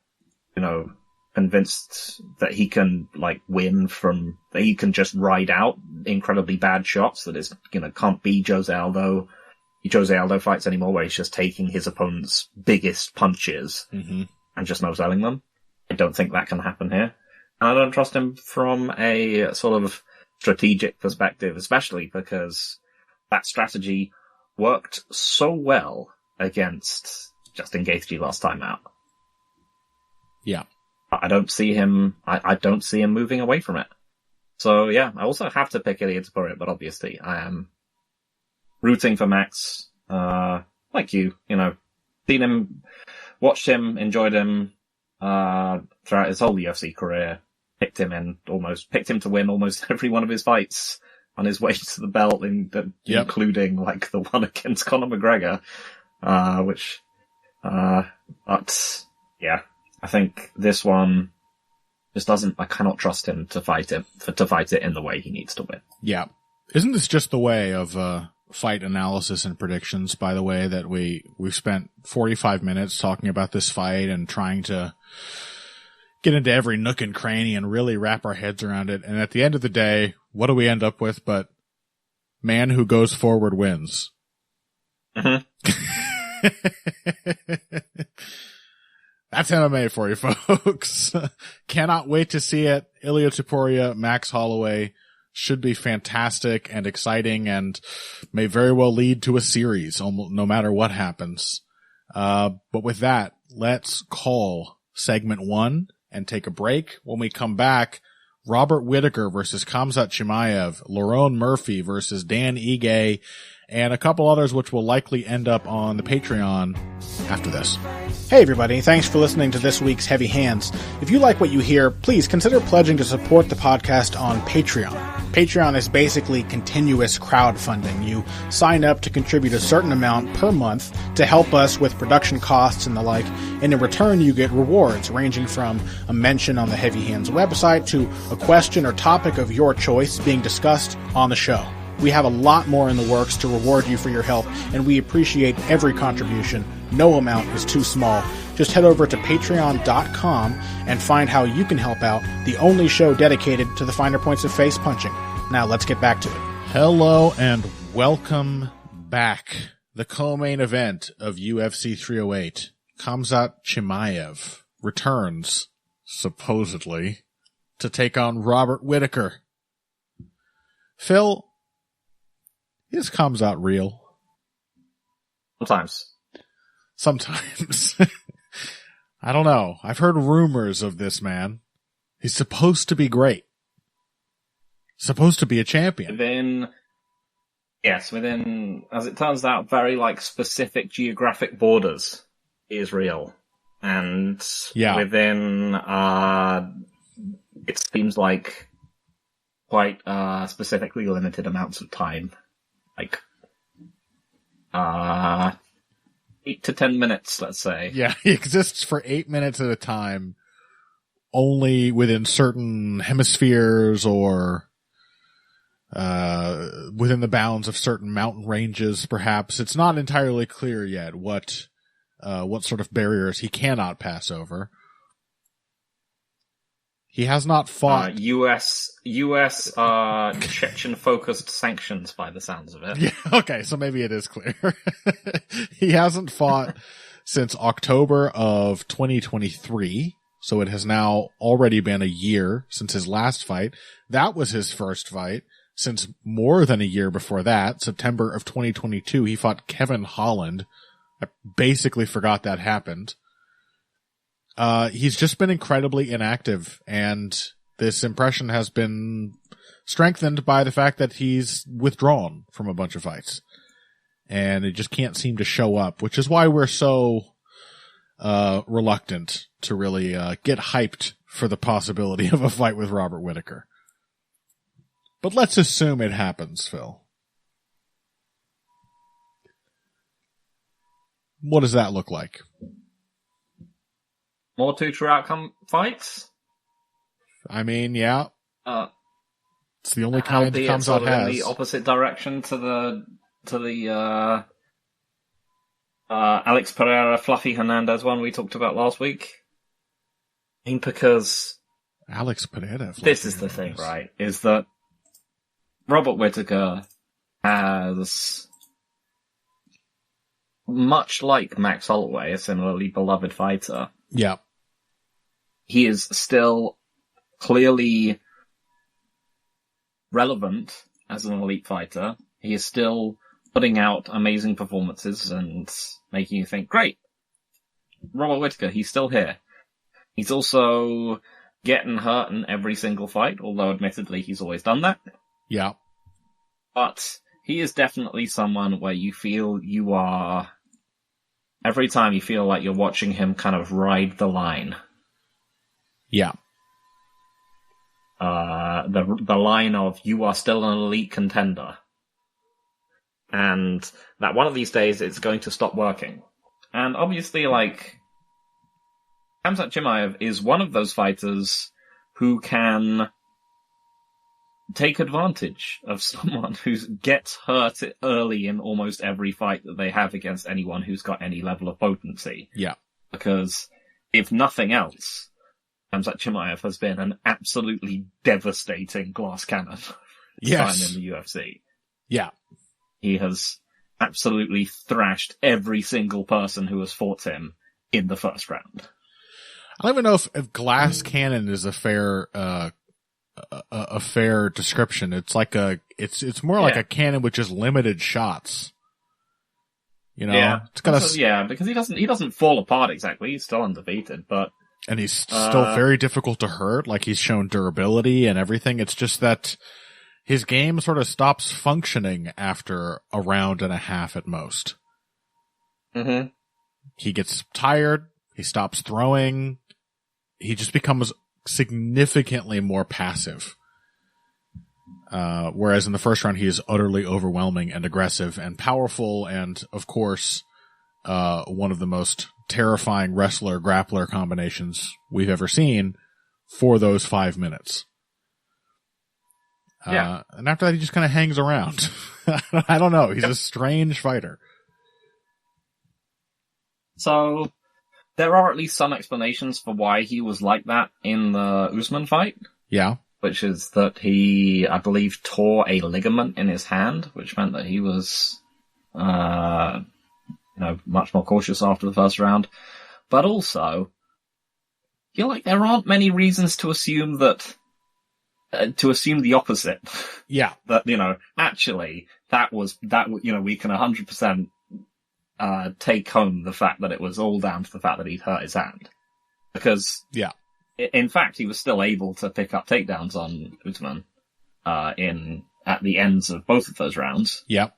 convinced that he can win that he can just ride out incredibly bad shots. That is, can't be Jose Aldo fights anymore, where he's just taking his opponent's biggest punches and just no-selling them. I don't think that can happen here. And I don't trust him from a sort of strategic perspective, especially because that strategy worked so well against Justin Gaethje last time out. Yeah. I don't see him moving away from it. So yeah, I also have to pick Ilia Topuria, but obviously I am rooting for Max, like you, seen him, watched him, enjoyed him, throughout his whole UFC career. Picked him to win almost every one of his fights on his way to the belt, including the one against Conor McGregor, but yeah, I think this one just I cannot trust him to fight it in the way he needs to win. Yeah. Isn't this just the way of, fight analysis and predictions, by the way, that we've spent 45 minutes talking about this fight and trying to get into every nook and cranny and really wrap our heads around it. And at the end of the day, what do we end up with? But man who goes forward wins. Mm-hmm. That's MMA for you, folks. Cannot wait to see it. Ilia Topuria, Max Holloway should be fantastic and exciting and may very well lead to a series, no matter what happens. But with that, let's call segment 1 and take a break. When we come back, Robert Whittaker versus Khamzat Chimaev, Lerone Murphy versus Dan Ige, and a couple others which will likely end up on the Patreon after this. Hey everybody, thanks for listening to this week's Heavy Hands. If you like what you hear, please consider pledging to support the podcast on Patreon. Patreon is basically continuous crowdfunding. You sign up to contribute a certain amount per month to help us with production costs and the like, and in return you get rewards ranging from a mention on the Heavy Hands website to a question or topic of your choice being discussed on the show. We have a lot more in the works to reward you for your help, and we appreciate every contribution. No amount is too small. Just head over to patreon.com and find how you can help out, the only show dedicated to the finer points of face punching. Now let's get back to it. Hello and welcome back. The co-main event of UFC 308. Khamzat Chimaev returns, supposedly, to take on Robert Whittaker. Phil, is Khamzat real? Sometimes. I don't know. I've heard rumors of this man. He's supposed to be great. Supposed to be a champion. Within, as it turns out, very specific geographic borders, he is real. And within, it seems like quite specifically limited amounts of time. 8 to 10 minutes, let's say. Yeah, he exists for 8 minutes at a time, only within certain hemispheres or within the bounds of certain mountain ranges, perhaps. It's not entirely clear yet what sort of barriers he cannot pass over. He has not fought U.S. Chechen-focused sanctions, by the sounds of it. Yeah, okay, so maybe it is clear. He hasn't fought since October of 2023, so it has now already been a year since his last fight. That was his first fight since more than a year before that, September of 2022. He fought Kevin Holland. I basically forgot that happened. He's just been incredibly inactive, and this impression has been strengthened by the fact that he's withdrawn from a bunch of fights. And it just can't seem to show up, which is why we're so reluctant to really get hyped for the possibility of a fight with Robert Whittaker. But let's assume it happens, Phil. What does that look like? More two-true outcome fights? I mean, yeah. It's the only kind albeit comes sort out of has. in the opposite direction to the Alex Pereira, Fluffy Hernandez one we talked about last week. I mean, because Alex Pereira. this is the thing, right? Is that Robert Whittaker has, much like Max Holloway, a similarly beloved fighter. Yeah. He is still clearly relevant as an elite fighter. He is still putting out amazing performances and making you think, great, Robert Whittaker, he's still here. He's also getting hurt in every single fight, although admittedly he's always done that. Yeah. But he is definitely someone where you feel you are, every time you feel like you're watching him kind of ride the line. Yeah. The line of you are still an elite contender. And that one of these days it's going to stop working. And obviously, like, Khamzat Chimaev is one of those fighters who can take advantage of someone who gets hurt early in almost every fight that they have against anyone who's got any level of potency. Yeah. Because, if nothing else, Khamzat Chimaev has been an absolutely devastating glass cannon Yes. time in the UFC. Yeah. He has absolutely thrashed every single person who has fought him in the first round. I don't even know if glass cannon is a fair description. It's like it's more like a cannon with just limited shots. You know, it's got because he doesn't fall apart exactly. He's still undefeated, and he's still very difficult to hurt. Like, he's shown durability and everything. It's just that his game sort of stops functioning after a round and a half at most. Mm-hmm. He gets tired. He stops throwing. He just becomes significantly more passive. Whereas in the first round, he is utterly overwhelming and aggressive and powerful, and of course, one of the most terrifying wrestler-grappler combinations we've ever seen for those 5 minutes. And after that, he just kind of hangs around. I don't know. He's a strange fighter. So, there are at least some explanations for why he was like that in the Usman fight. Yeah. Which is that he, I believe, tore a ligament in his hand, which meant that he was, much more cautious after the first round. But also, I feel like there aren't many reasons to assume that, to assume the opposite. Yeah. That, actually, we can 100%, take home the fact that it was all down to the fact that he'd hurt his hand. Because, yeah. In fact, he was still able to pick up takedowns on Usman, at the ends of both of those rounds. Yep.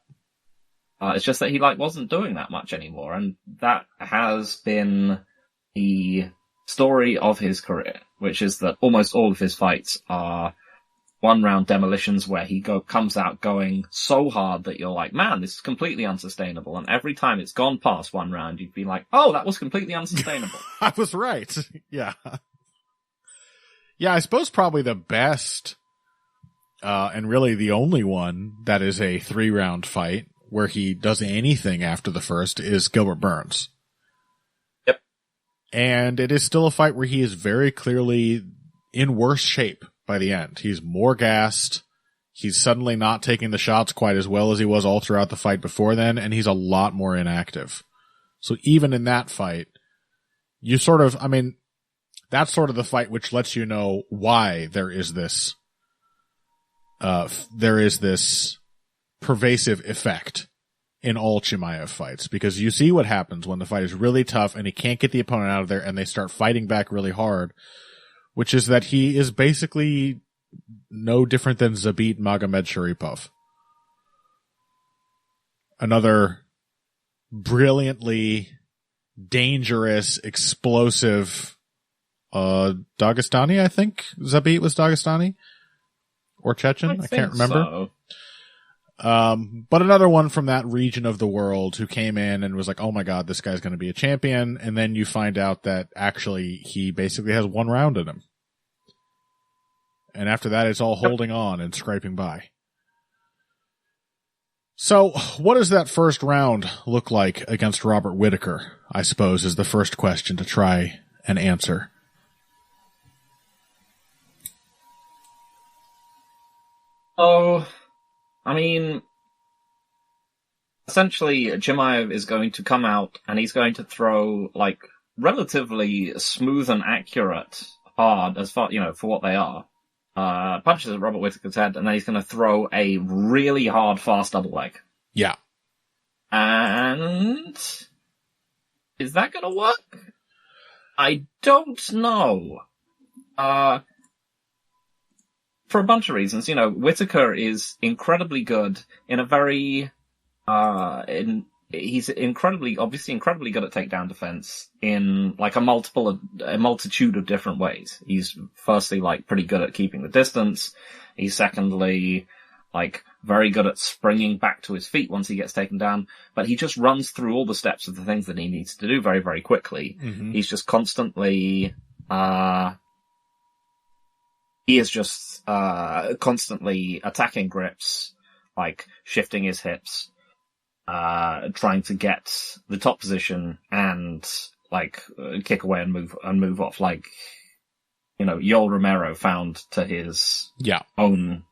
It's just that he, wasn't doing that much anymore, and that has been the story of his career, which is that almost all of his fights are one-round demolitions where he comes out going so hard that you're like, man, this is completely unsustainable, and every time it's gone past one round, you'd be like, oh, that was completely unsustainable. I was right. Yeah. Yeah, I suppose probably the best, and really the only one that is a 3-round fight where he does anything after the first is Gilbert Burns. Yep. And it is still a fight where he is very clearly in worse shape by the end. He's more gassed. He's suddenly not taking the shots quite as well as he was all throughout the fight before then, and he's a lot more inactive. So even in that fight, you sort of, that's sort of the fight which lets you know why there is this pervasive effect in all Chimaev fights, because you see what happens when the fight is really tough and he can't get the opponent out of there and they start fighting back really hard, which is that he is basically no different than Zabit Magomedsharipov. Another brilliantly dangerous, explosive Dagestani, I think. Zabit was Dagestani? Or Chechen? I can't remember. So. But another one from that region of the world who came in and was like, oh my god, this guy's going to be a champion. And then you find out that actually he basically has 1 round in him. And after that, it's all holding on and scraping by. So, what does that first round look like against Robert Whittaker, I suppose, is the first question to try and answer. Oh, essentially, Chimaev is going to come out and he's going to throw, relatively smooth and accurate, hard, as far, for what they are, punches at Robert Whittaker's head, and then he's going to throw a really hard, fast double leg. Yeah. And is that going to work? I don't know. For a bunch of reasons, Whittaker is incredibly good in a very, he's obviously incredibly good at takedown defense in a multitude of different ways. He's firstly pretty good at keeping the distance. He's secondly very good at springing back to his feet once he gets taken down, but he just runs through all the steps of the things that he needs to do very, very quickly. Mm-hmm. He's just constantly, constantly attacking grips, shifting his hips, trying to get the top position and kick away and move off. Yoel Romero found to his own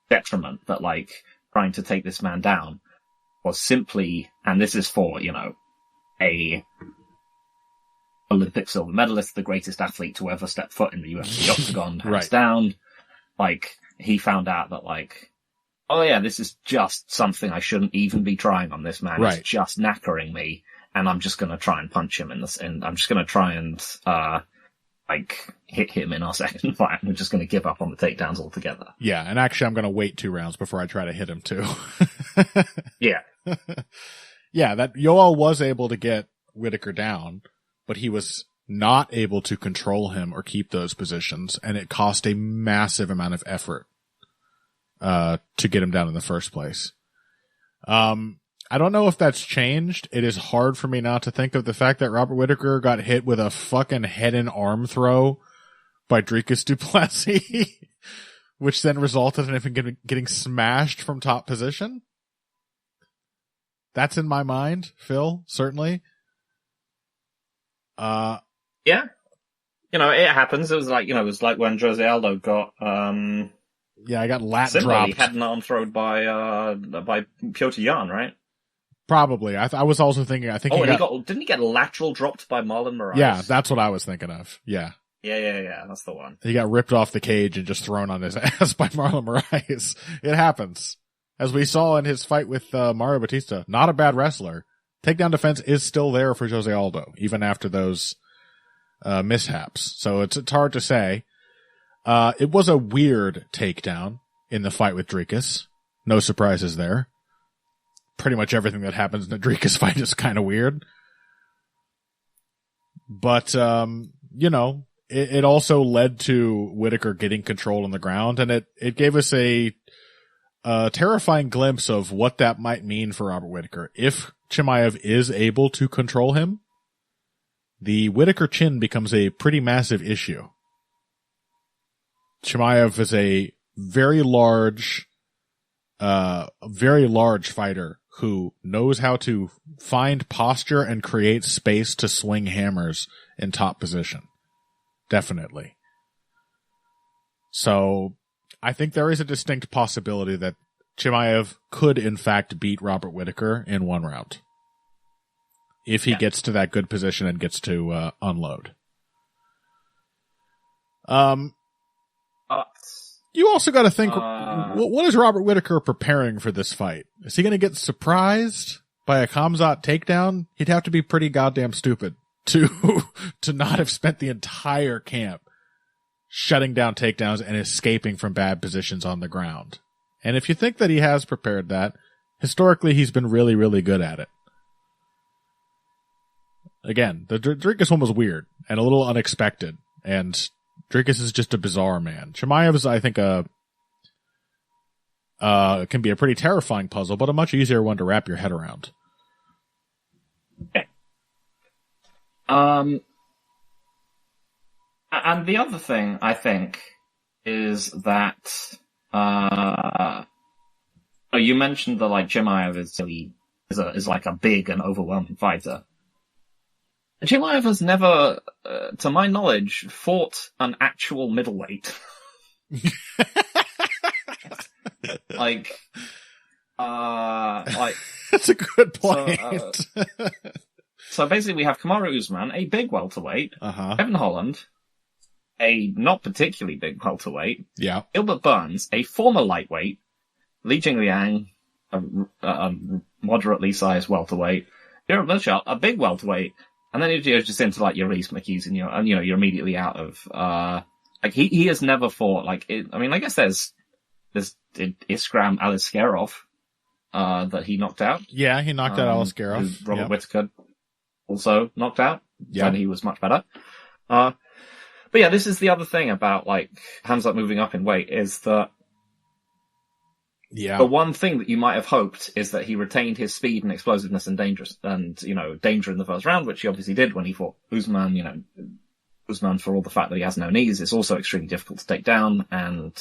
detriment that trying to take this man down was simply, and this is for, a Olympic silver medalist, the greatest athlete to ever step foot in the UFC octagon, hands down. He found out that oh yeah, this is just something I shouldn't even be trying on this man. Right. It's just knackering me, and I'm just gonna try and punch him and I'm just gonna try and, hit him in our second fight. I'm just gonna give up on the takedowns altogether. Yeah, and actually I'm gonna wait 2 rounds before I try to hit him too. Yeah. Yeah, that Yoel was able to get Whittaker down, but he was not able to control him or keep those positions, and it cost a massive amount of effort to get him down in the first place. I don't know if that's changed. It is hard for me not to think of the fact that Robert Whittaker got hit with a fucking head and arm throw by Dricus du Plessis, which then resulted in him getting smashed from top position. That's in my mind, Phil, certainly. Yeah. It happens. It was when Jose Aldo got, yeah, I got lat similarly dropped. had an arm thrown by Piotr Jan, right? Probably. I was also thinking, didn't he get lateral dropped by Marlon Moraes? Yeah, that's what I was thinking of. Yeah. Yeah, that's the one. He got ripped off the cage and just thrown on his ass by Marlon Moraes. It happens. As we saw in his fight with Mario Batista, not a bad wrestler. Takedown defense is still there for Jose Aldo, even after those mishaps. So it's hard to say. It was a weird takedown in the fight with Dricus. No surprises there. Pretty much everything that happens in the Dricus fight is kind of weird. But, it also led to Whittaker getting control on the ground, and it gave us a terrifying glimpse of what that might mean for Robert Whittaker. If Chimaev is able to control him, the Whittaker chin becomes a pretty massive issue. Chimaev is a very large fighter who knows how to find posture and create space to swing hammers in top position. Definitely. So I think there is a distinct possibility that Chimaev could in fact beat Robert Whittaker in one round. If he gets to that good position and gets to unload. You also got to think, what is Robert Whittaker preparing for this fight? Is he going to get surprised by a Khamzat takedown? He'd have to be pretty goddamn stupid to not have spent the entire camp shutting down takedowns and escaping from bad positions on the ground. And if you think that he has prepared that, historically he's been really, really good at it. Again, the Dricus one was weird and a little unexpected, and Dricus is just a bizarre man. Chimaev is, I think, can be a pretty terrifying puzzle, but a much easier one to wrap your head around. Okay. And the other thing, I think, is that you mentioned that like Chimaev is like a big and overwhelming fighter. Chimaev has never, to my knowledge, fought an actual middleweight. like That's a good point. So basically we have Kamaru Usman, a big welterweight, Kevin Holland, a not particularly big welterweight, Gilbert Burns, a former lightweight, Li Jingliang, a moderately sized welterweight, Jared Blanchard, a big welterweight, and then you're just into like your Reese McHughes and you're immediately out of, like he has never fought, like, I guess there's Iskram Aliskerov, that he knocked out. Yeah, he knocked out Aliskerov. Robert Whittaker also knocked out. Yeah. And he was much better. But yeah, this is the other thing about like Khamzat moving up in weight is that the one thing that you might have hoped is that he retained his speed and explosiveness and danger in the first round, which he obviously did when he fought Usman. Usman, for all the fact that he has no knees, is also extremely difficult to take down, and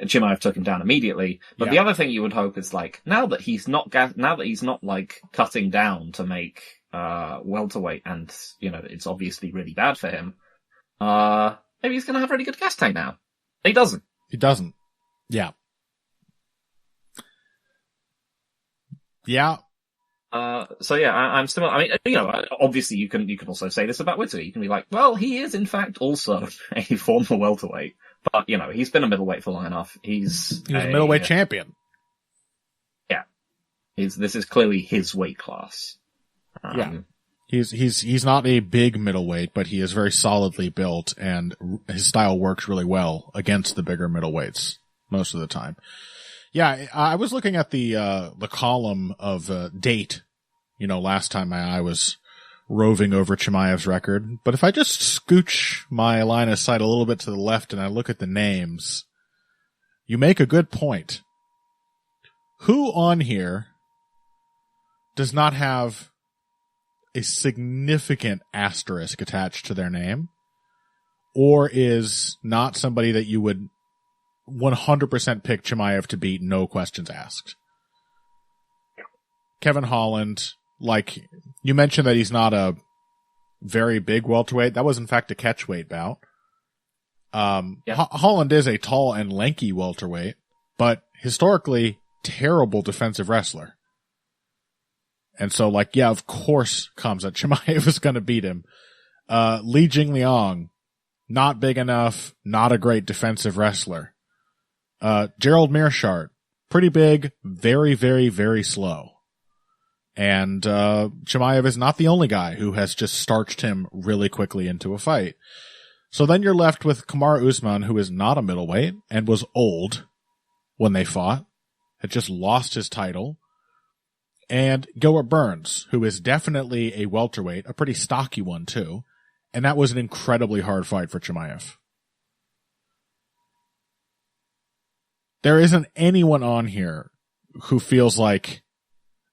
Chimaev took him down immediately. But the other thing you would hope is like now that he's not like cutting down to make welterweight, and it's obviously really bad for him. Maybe he's going to have really good gas tank now. He doesn't. Yeah. Yeah. So yeah, I'm still. I mean, obviously you can also say this about Whittaker. You can be like, well, he is in fact also a former welterweight, but he's been a middleweight for long enough. He was a middleweight champion. Yeah, this is clearly his weight class. He's not a big middleweight, but he is very solidly built, and his style works really well against the bigger middleweights most of the time. Yeah, I was looking at the column of date, last time I was roving over Chimaev's record. But if I just scooch my line of sight a little bit to the left and I look at the names, you make a good point. Who on here does not have a significant asterisk attached to their name, or is not somebody that you would 100% pick Chimaev to beat, no questions asked? Kevin Holland, like you mentioned that he's not a very big welterweight. That was in fact a catchweight bout. Holland is a tall and lanky welterweight, but historically terrible defensive wrestler. And so of course Khamzat Chimaev is going to beat him. Li Jingliang, not big enough, not a great defensive wrestler. Gerald Mearshart, pretty big, very, very, very slow. And Chimaev is not the only guy who has just starched him really quickly into a fight. So then you're left with Kamaru Usman, who is not a middleweight and was old when they fought, had just lost his title, and Gilbert Burns, who is definitely a welterweight, a pretty stocky one too, and that was an incredibly hard fight for Chimaev. There isn't anyone on here who feels like,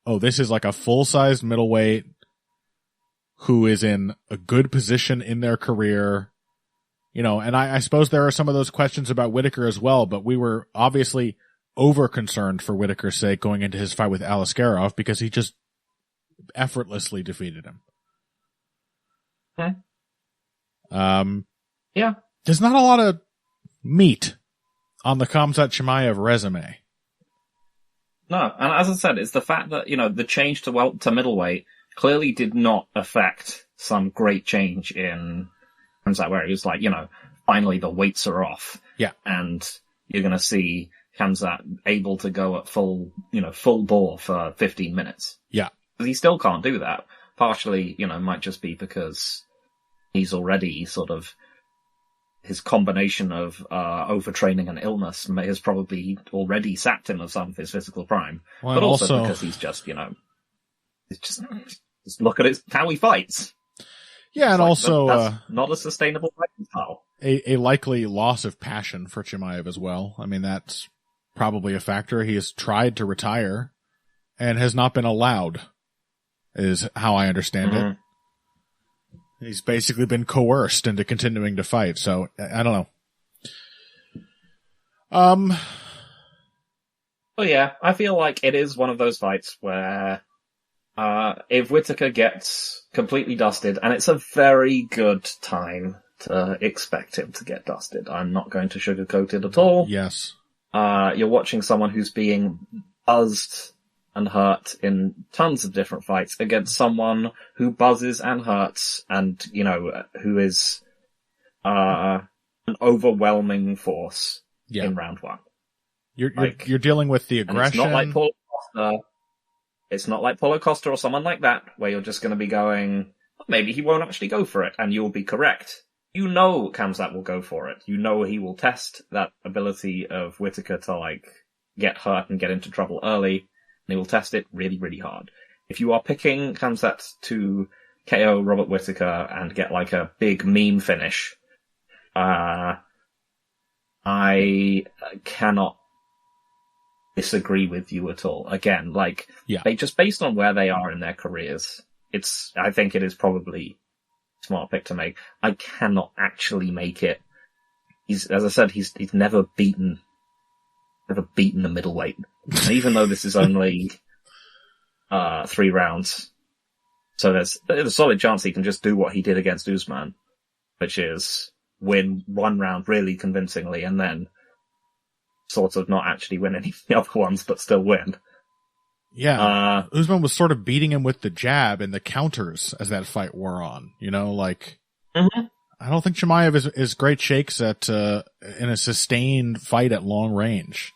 oh, this is like a full-sized middleweight who is in a good position in their career, And I suppose there are some of those questions about Whittaker as well, but we were obviously over concerned for Whittaker's sake going into his fight with Alaskarov because he just effortlessly defeated him. Okay. Yeah. There's not a lot of meat on the Khamzat Chimaev resume. No, and as I said, it's the fact that, the change to middleweight clearly did not affect some great change in Khamzat, where it was like, finally the weights are off. Yeah. And you're going to see Khamzat able to go at full bore for 15 minutes. Yeah. But he still can't do that. Partially, might just be because he's already sort of, his combination of overtraining and illness has probably already sapped him of some of his physical prime. Well, but also because he's just, just look at how he fights. Yeah, and also that's not a sustainable fighting style. A likely loss of passion for Chimaev as well. I mean, that's probably a factor. He has tried to retire and has not been allowed, is how I understand it. He's basically been coerced into continuing to fight, so I don't know. Well, yeah, I feel like it is one of those fights where if Whittaker gets completely dusted, and it's a very good time to expect him to get dusted. I'm not going to sugarcoat it at all. Yes. You're watching someone who's being buzzed and hurt in tons of different fights against someone who buzzes and hurts and, who is an overwhelming force in round one. You're dealing with the aggression. It's not like Paulo Costa. It's not like Paulo Costa or someone like that, where you're just going to be going, maybe he won't actually go for it, and you'll be correct. Khamzat will go for it. He will test that ability of Whittaker to, get hurt and get into trouble early, and he will test it really, really hard. If you are picking Khamzat to KO Robert Whittaker and get, a big meme finish, I cannot disagree with you at all. Again, they just based on where they are in their careers, I think it is probably a smart pick to make. I cannot actually make it. As I said, he's never beaten a middleweight. And even though this is only 3 rounds, so there's a solid chance he can just do what he did against Usman, which is win 1 round really convincingly and then sort of not actually win any of the other ones, but still win. Yeah. Usman was sort of beating him with the jab and the counters as that fight wore on. I don't think Chimaev is great shakes at in a sustained fight at long range.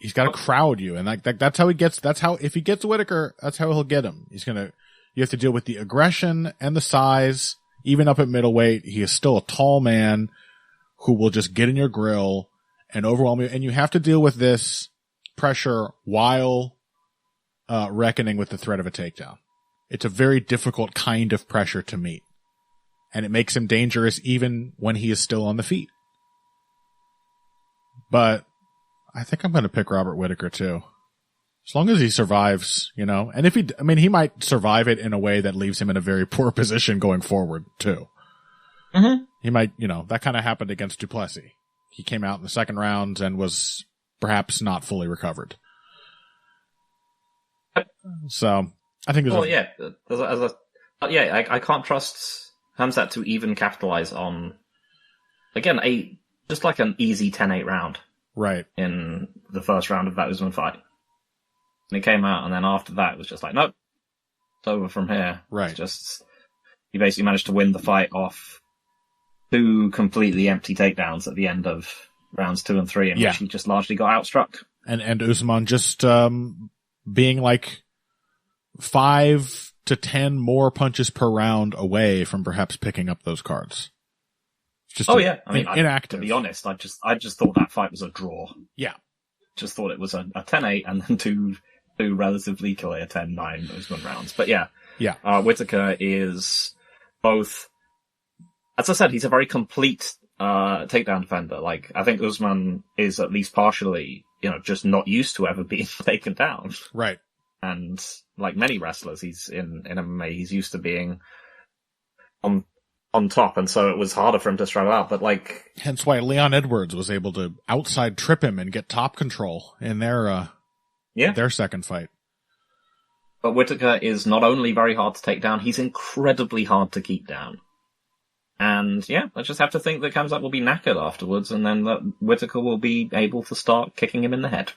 He's got to crowd you, and that's how he gets. That's how, if he gets Whittaker, that's how he'll get him. You have to deal with the aggression and the size. Even up at middleweight, he is still a tall man who will just get in your grill and overwhelm you. And you have to deal with this pressure while reckoning with the threat of a takedown. It's a very difficult kind of pressure to meet, and it makes him dangerous even when he is still on the feet. But I think I'm going to pick Robert Whittaker too. As long as he survives, and if he might survive it in a way that leaves him in a very poor position going forward too. Mm-hmm. He might, that kind of happened against Duplessis. He came out in the second round and was perhaps not fully recovered. So I think I can't trust Khamzat to even capitalize on, again, just like an easy 10-8 round. Right. In the first round of that Usman fight. And he came out, and then after that, it was just like, nope, it's over from here. Right. It's just, he basically managed to win the fight off 2 completely empty takedowns at the end of rounds 2 and 3, in which he just largely got outstruck. And Usman just being 5 to 10 more punches per round away from perhaps picking up those cards. Just inactive. To be honest, I just thought that fight was a draw. Yeah. Just thought it was a 10-8 and then two relatively clear 10-9 Usman rounds. But Whittaker is both, as I said, he's a very complete takedown defender. I think Usman is at least partially, just not used to ever being taken down. Right. And like many wrestlers, he's in MMA, he's used to being on on top, and so it was harder for him to struggle out. But like, hence why Leon Edwards was able to outside trip him and get top control in their second fight. But Whittaker is not only very hard to take down, he's incredibly hard to keep down. And yeah, I just have to think that Khamzat will be knackered afterwards, and then that Whittaker will be able to start kicking him in the head.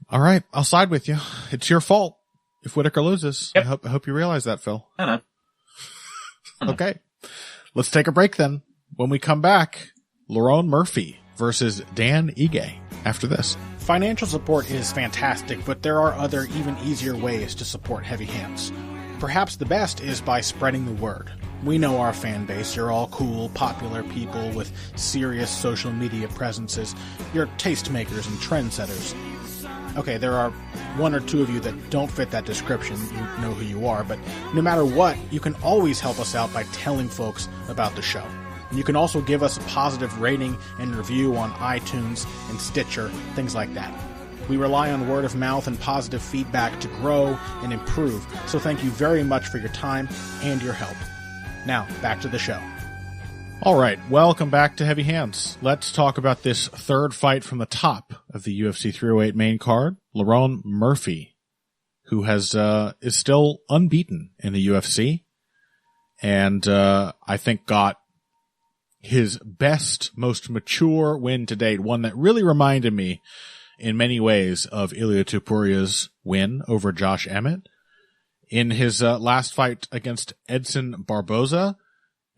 All right, I'll side with you. It's your fault if Whittaker loses. Yep. I hope you realize that, Phil. I know. Okay. Let's take a break then. When we come back, Lerone Murphy versus Dan Ige after this. Financial support is fantastic, but there are other, even easier ways to support Heavy Hands. Perhaps the best is by spreading the word. We know our fan base. You're all cool, popular people with serious social media presences. You're tastemakers and trendsetters. Okay, there are one or two of you that don't fit that description. You know who you are, but no matter what, you can always help us out by telling folks about the show. You can also give us a positive rating and review on iTunes and Stitcher, things like that. We rely on word of mouth and positive feedback to grow and improve, so thank you very much for your time and your help. Now, back to the show. All right, welcome back to Heavy Hands. Let's talk about this third fight from the top of the UFC 308 main card. Lerone Murphy, who is still unbeaten in the UFC, and I think got his best, most mature win to date, one that really reminded me in many ways of Ilia Topuria's win over Josh Emmett in his last fight against Edson Barboza.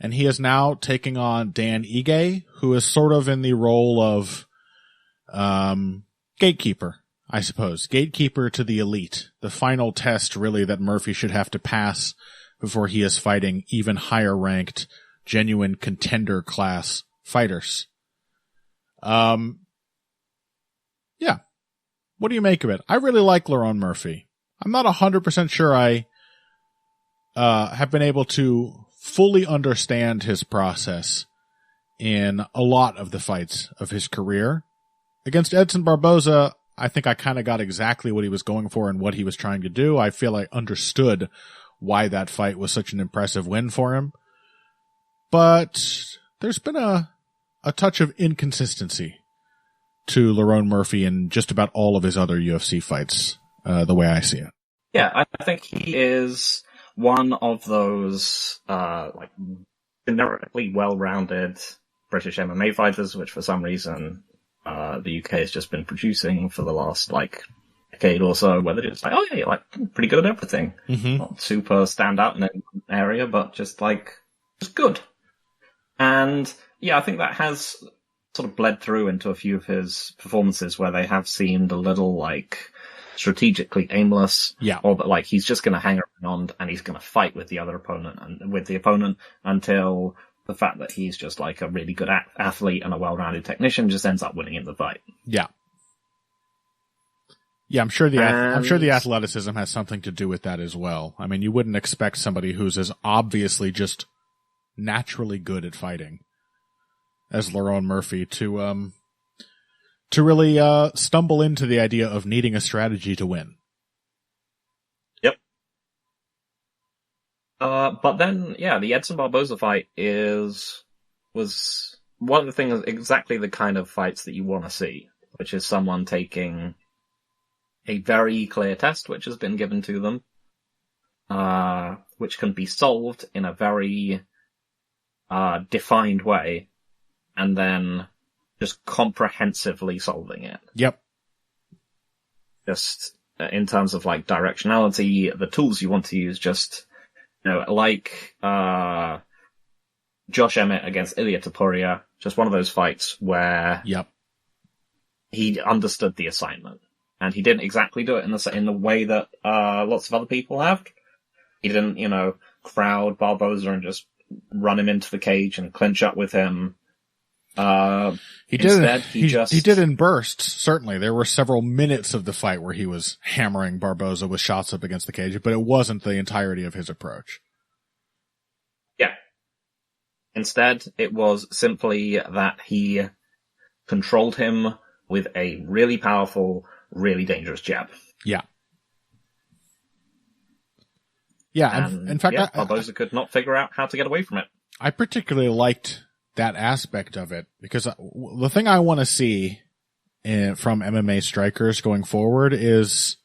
And he is now taking on Dan Ige, who is sort of in the role of gatekeeper, I suppose. Gatekeeper to the elite. The final test, really, that Murphy should have to pass before he is fighting even higher ranked, genuine contender class fighters. Yeah. What do you make of it? I really like Lerone Murphy. I'm not 100% sure I have been able to fully understand his process in a lot of the fights of his career. Against Edson Barboza, I think I kind of got exactly what he was going for and what he was trying to do. I feel I understood why that fight was such an impressive win for him. But there's been a touch of inconsistency to Lerone Murphy in just about all of his other UFC fights, the way I see it. Yeah, I think he is one of those, generically well-rounded British MMA fighters, which for some reason, the UK has just been producing for the last, decade or so, where they're just like, oh yeah, you're, pretty good at everything. Mm-hmm. Not super stand out in an area, but just good. And, yeah, I think that has sort of bled through into a few of his performances where they have seemed a little, strategically aimless. Yeah. Or that, he's just going to hang around and he's going to fight with the other opponent and with the opponent until the fact that he's just, a really good athlete and a well-rounded technician just ends up winning in the fight. Yeah. Yeah, I'm sure the athleticism has something to do with that as well. I mean, you wouldn't expect somebody who's as obviously just naturally good at fighting as Lerone Murphy to really stumble into the idea of needing a strategy to win. Yep. But then, yeah, the Edson Barboza fight was one of the things, exactly the kind of fights that you want to see, which is someone taking a very clear test which has been given to them, which can be solved in a very defined way, and then just comprehensively solving it. Yep. Just in terms of directionality, the tools you want to use, just, Josh Emmett against Ilia Topuria, just one of those fights where yep, he understood the assignment. And he didn't exactly do it in the way that lots of other people have. He didn't, crowd Barboza and just run him into the cage and clinch up with him. He did in bursts, certainly. There were several minutes of the fight where he was hammering Barboza with shots up against the cage, but it wasn't the entirety of his approach. Yeah. Instead, it was simply that he controlled him with a really powerful, really dangerous jab. Yeah. Yeah, And in fact, Barboza could not figure out how to get away from it. I particularly liked that aspect of it because the thing I want to see from MMA strikers going forward is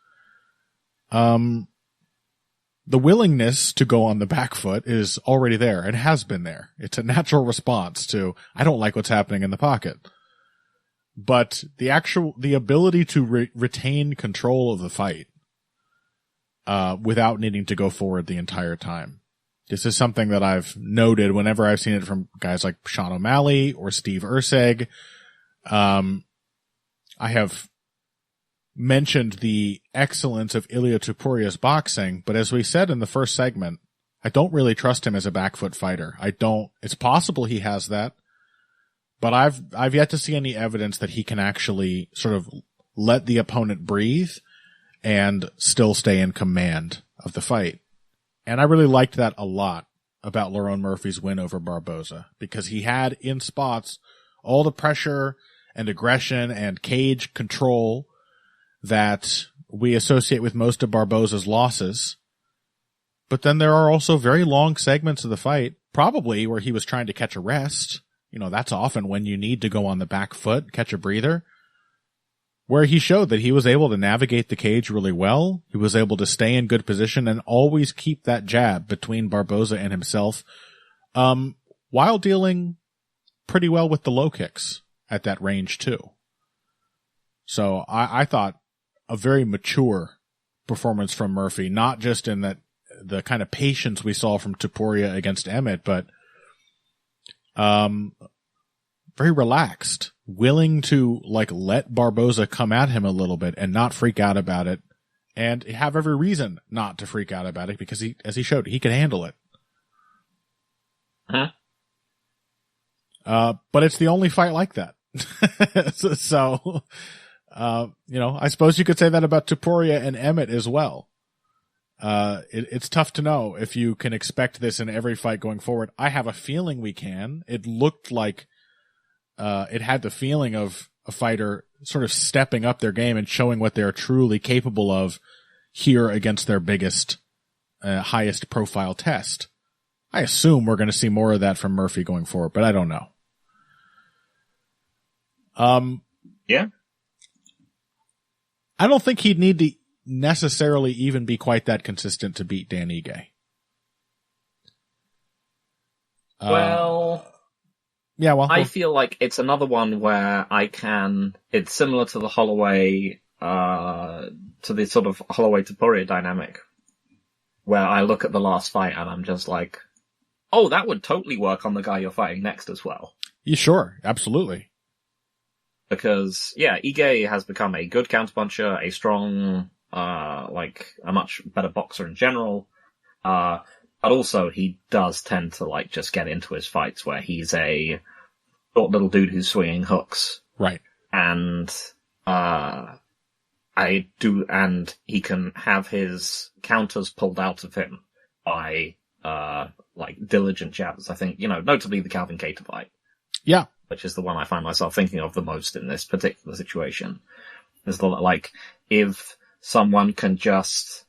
the willingness to go on the back foot is already there and has been there. It's a natural response to, I don't like what's happening in the pocket. But the ability to retain control of the fight without needing to go forward the entire time. This is something that I've noted whenever I've seen it from guys like Sean O'Malley or Steve Erceg. I have mentioned the excellence of Ilia Topuria's boxing, but as we said in the first segment, I don't really trust him as a back foot fighter. It's possible he has that, but I've yet to see any evidence that he can actually sort of let the opponent breathe and still stay in command of the fight. And I really liked that a lot about Lerone Murphy's win over Barboza, because he had in spots all the pressure and aggression and cage control that we associate with most of Barboza's losses. But then there are also very long segments of the fight, probably where he was trying to catch a rest. You know, that's often when you need to go on the back foot, catch a breather, where he showed that he was able to navigate the cage really well. He was able to stay in good position and always keep that jab between Barboza and himself, while dealing pretty well with the low kicks at that range too. So I thought a very mature performance from Murphy, not just in that the kind of patience we saw from Topuria against Emmett, but very relaxed, willing to let Barboza come at him a little bit and not freak out about it, and have every reason not to freak out about it because as he showed, he could handle it. Huh? But it's the only fight like that. So, I suppose you could say that about Topuria and Emmett as well. It's tough to know if you can expect this in every fight going forward. I have a feeling we can. It looked like it had the feeling of a fighter sort of stepping up their game and showing what they're truly capable of here against their biggest, highest profile test. I assume we're going to see more of that from Murphy going forward, but I don't know. Yeah. I don't think he'd need to necessarily even be quite that consistent to beat Dan Ige. I feel like it's another one where it's similar to the Holloway, to the sort of Holloway Topuria dynamic, where I look at the last fight and I'm just like, oh, that would totally work on the guy you're fighting next as well. Yeah, sure. Absolutely. Because, Ige has become a good counterpuncher, a strong, a much better boxer in general, but also he does tend to, just get into his fights where he's a short little dude who's swinging hooks. Right. And, and he can have his counters pulled out of him by, diligent jabs. I think, notably the Calvin Kattar fight. Yeah. Which is the one I find myself thinking of the most in this particular situation. Is if someone can just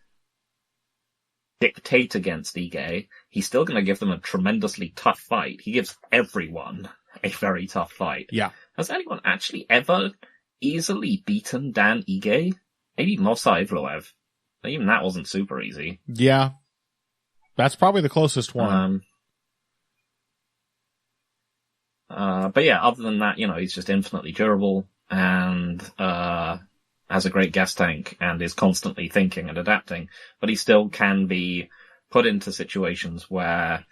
dictate against Ige, he's still going to give them a tremendously tough fight. He gives everyone a very tough fight. Yeah. Has anyone actually ever easily beaten Dan Ige? Maybe Mosa Evloev. Even that wasn't super easy. Yeah. That's probably the closest one. But yeah, other than that, he's just infinitely durable and, has a great gas tank and is constantly thinking and adapting, but he still can be put into situations where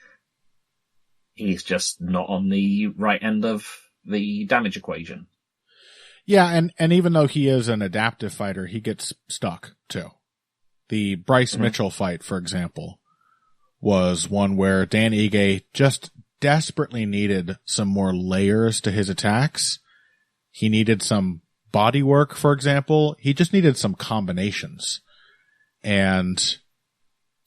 he's just not on the right end of the damage equation. Yeah, and even though he is an adaptive fighter, he gets stuck too. The Bryce Mitchell fight, for example, was one where Dan Ige just desperately needed some more layers to his attacks. He needed some body work, for example. He just needed some combinations. And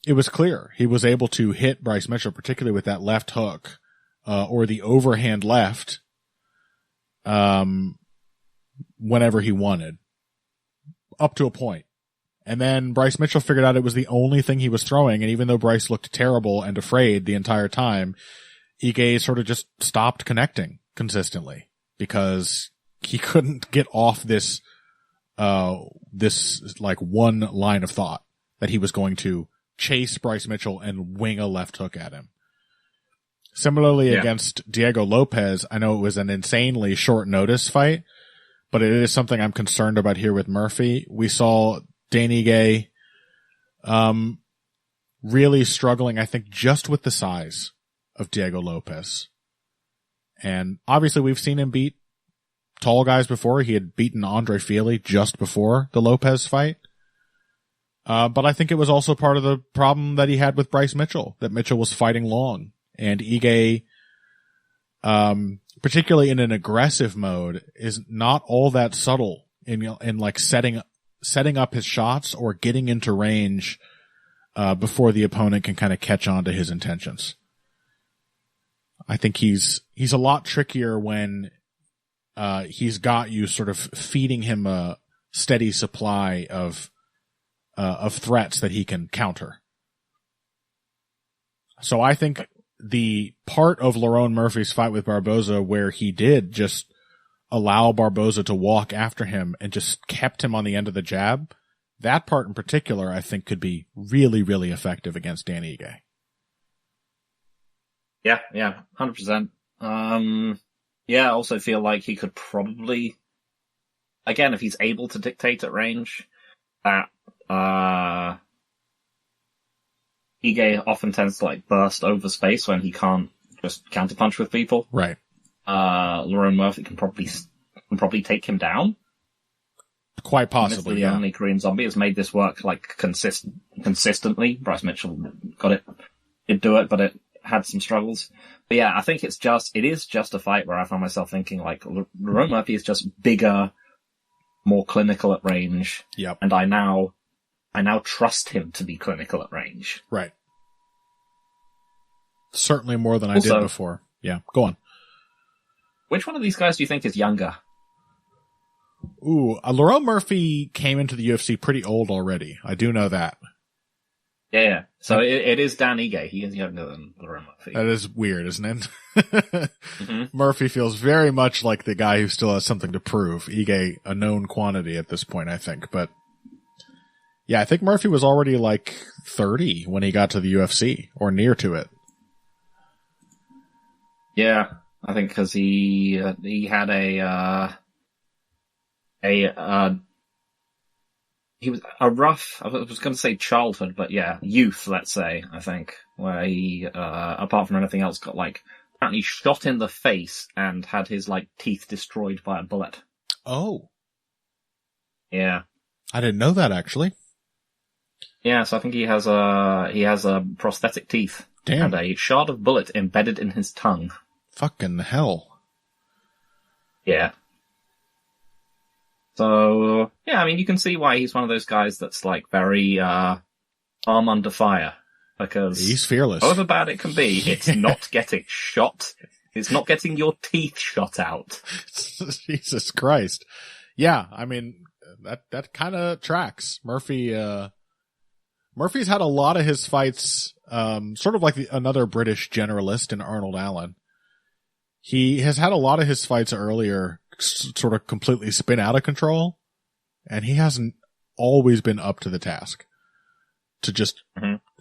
it was clear he was able to hit Bryce Mitchell, particularly with that left hook, or the overhand left, whenever he wanted. Up to a point. And then Bryce Mitchell figured out it was the only thing he was throwing. And even though Bryce looked terrible and afraid the entire time, Ige sort of just stopped connecting consistently because he couldn't get off this like one line of thought that he was going to chase Bryce Mitchell and wing a left hook at him. Similarly, against Diego Lopez, I know it was an insanely short notice fight, but it is something I'm concerned about here with Murphy. We saw Dan Ige, really struggling, I think, just with the size of Diego Lopez. And obviously we've seen him beat tall guys before. He had beaten Andre Fili just before the Lopez fight. But I think it was also part of the problem that he had with Bryce Mitchell, that Mitchell was fighting long. And Ige, particularly in an aggressive mode, is not all that subtle in like setting up his shots or getting into range, before the opponent can kind of catch on to his intentions. I think he's a lot trickier when, he's got you sort of feeding him a steady supply of threats that he can counter. So I think the part of Lerone Murphy's fight with Barboza where he did just allow Barboza to walk after him and just kept him on the end of the jab, that part in particular I think could be really, really effective against Dan Ige. Yeah, 100%. I also feel like he could probably, again, if he's able to dictate at range, that Ige often tends to like burst over space when he can't just counterpunch with people. Right. Lerone Murphy can probably take him down. Quite possibly, the only Korean Zombie has made this work like consistently. Bryce Mitchell did do it, but it had some struggles. But yeah, I think it is just a fight where I found myself thinking like Lerone Murphy is just bigger, more clinical at range. Yep. And I now trust him to be clinical at range. Right. Certainly more than I did before. Yeah, go on. Which one of these guys do you think is younger? Ooh, Lerone Murphy came into the UFC pretty old already. I do know that. Yeah. So it is Dan Ige. He is younger than Lerone Murphy. That is weird, isn't it? Mm-hmm. Murphy feels very much like the guy who still has something to prove. Ige, a known quantity at this point, I think. But yeah, I think Murphy was already like 30 when he got to the UFC, or near to it. Yeah, I think because he had he was a rough, I was going to say childhood, but yeah, youth, let's say, I think, where he, apart from anything else, got like, apparently shot in the face and had his like teeth destroyed by a bullet. Oh. Yeah. I didn't know that, actually. Yeah, so I think he has prosthetic teeth. Damn. And a shard of bullet embedded in his tongue. Fucking hell. Yeah. So, yeah, I mean, you can see why he's one of those guys that's like very, arm under fire. Because he's fearless. However bad it can be, it's not getting shot. It's not getting your teeth shot out. Jesus Christ. Yeah, I mean, that kind of tracks. Murphy's had a lot of his fights, sort of like another British generalist in Arnold Allen. He has had a lot of his fights earlier sort of completely spin out of control, and he hasn't always been up to the task to just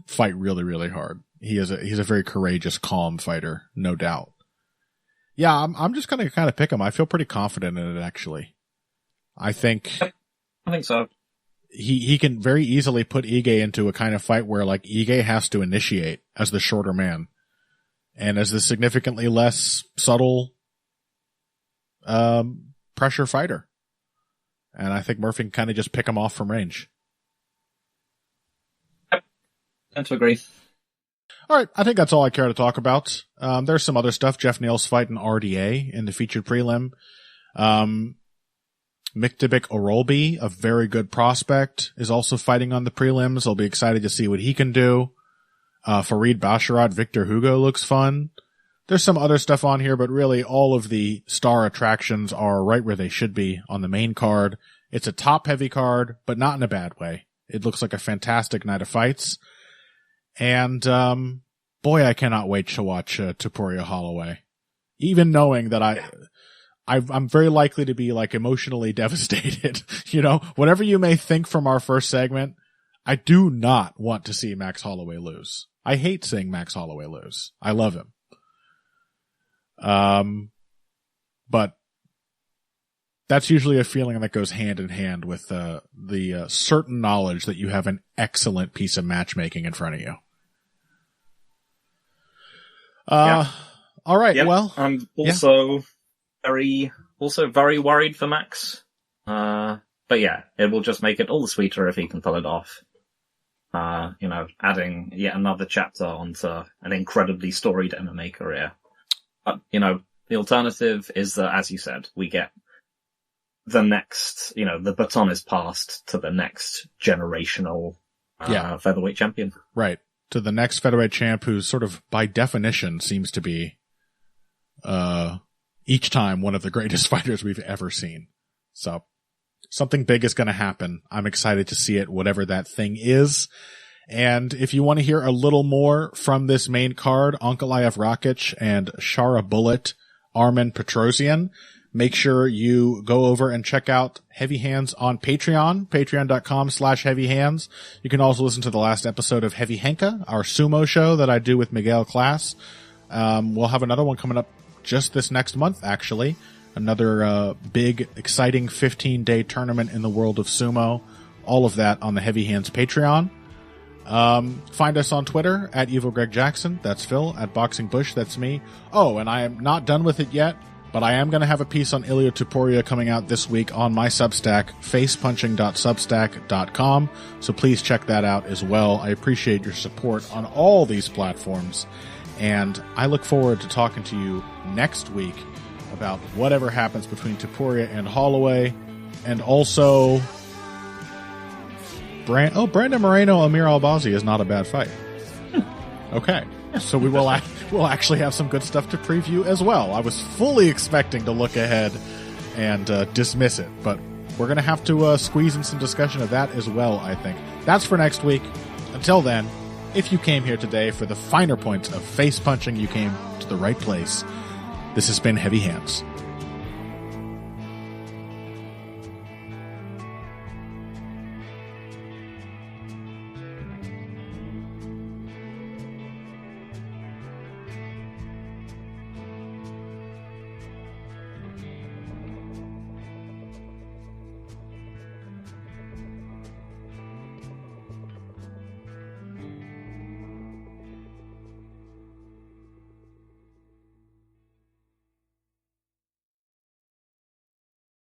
fight really, really hard. He's a very courageous, calm fighter, no doubt. Yeah, I'm just gonna kind of pick him. I feel pretty confident in it, actually. I think so. He can very easily put Ige into a kind of fight where like Ige has to initiate as the shorter man, and as the significantly less subtle pressure fighter. And I think Murphy can kind of just pick him off from range. Yep. Tend to agree. All right, I think that's all I care to talk about. There's some other stuff. Jeff Neal's fight in RDA in the featured prelim. Miktabik Orolbi, a very good prospect, is also fighting on the prelims. I'll be excited to see what he can do. Fareed Basharat, Victor Hugo looks fun. There's some other stuff on here, but really all of the star attractions are right where they should be on the main card. It's a top-heavy card, but not in a bad way. It looks like a fantastic night of fights. And, boy, I cannot wait to watch Topuria Holloway. Even knowing that I'm very likely to be like emotionally devastated. You know, whatever you may think from our first segment, I do not want to see Max Holloway lose. I hate seeing Max Holloway lose. I love him. But that's usually a feeling that goes hand in hand with the certain knowledge that you have an excellent piece of matchmaking in front of you. Yeah. All right. Yep. Well, I'm also very worried for Max. But yeah, it will just make it all the sweeter if he can pull it off. Adding yet another chapter onto an incredibly storied MMA career. But, the alternative is that, as you said, we get the next, the baton is passed to the next generational featherweight champion. Right. To the next featherweight champ who sort of, by definition, seems to be each time one of the greatest fighters we've ever seen. So something big is going to happen. I'm excited to see it, whatever that thing is. And if you want to hear a little more from this main card, Ankalaev Rakic and Shara Bullet, Armen Petrosian, make sure you go over and check out Heavy Hands on Patreon, patreon.com/heavyhands. You can also listen to the last episode of Heavy Henka, our sumo show that I do with Miguel Class. We'll have another one coming up just this next month, actually. Another big, exciting 15-day tournament in the world of sumo. All of that on the Heavy Hands Patreon. Find us on Twitter at Evil Greg Jackson. That's Phil. At Boxing Bush. That's me. Oh, and I am not done with it yet, but I am going to have a piece on Ilia Topuria coming out this week on my Substack, facepunching.substack.com. So please check that out as well. I appreciate your support on all these platforms. And I look forward to talking to you next week about whatever happens between Topuria and Holloway. And also, Brandon Moreno, Amir Albazi is not a bad fight. Okay. So we'll actually have some good stuff to preview as well. I was fully expecting to look ahead and dismiss it, but we're going to have to squeeze in some discussion of that as well, I think. That's for next week. Until then, if you came here today for the finer points of face punching, you came to the right place. This has been Heavy Hands.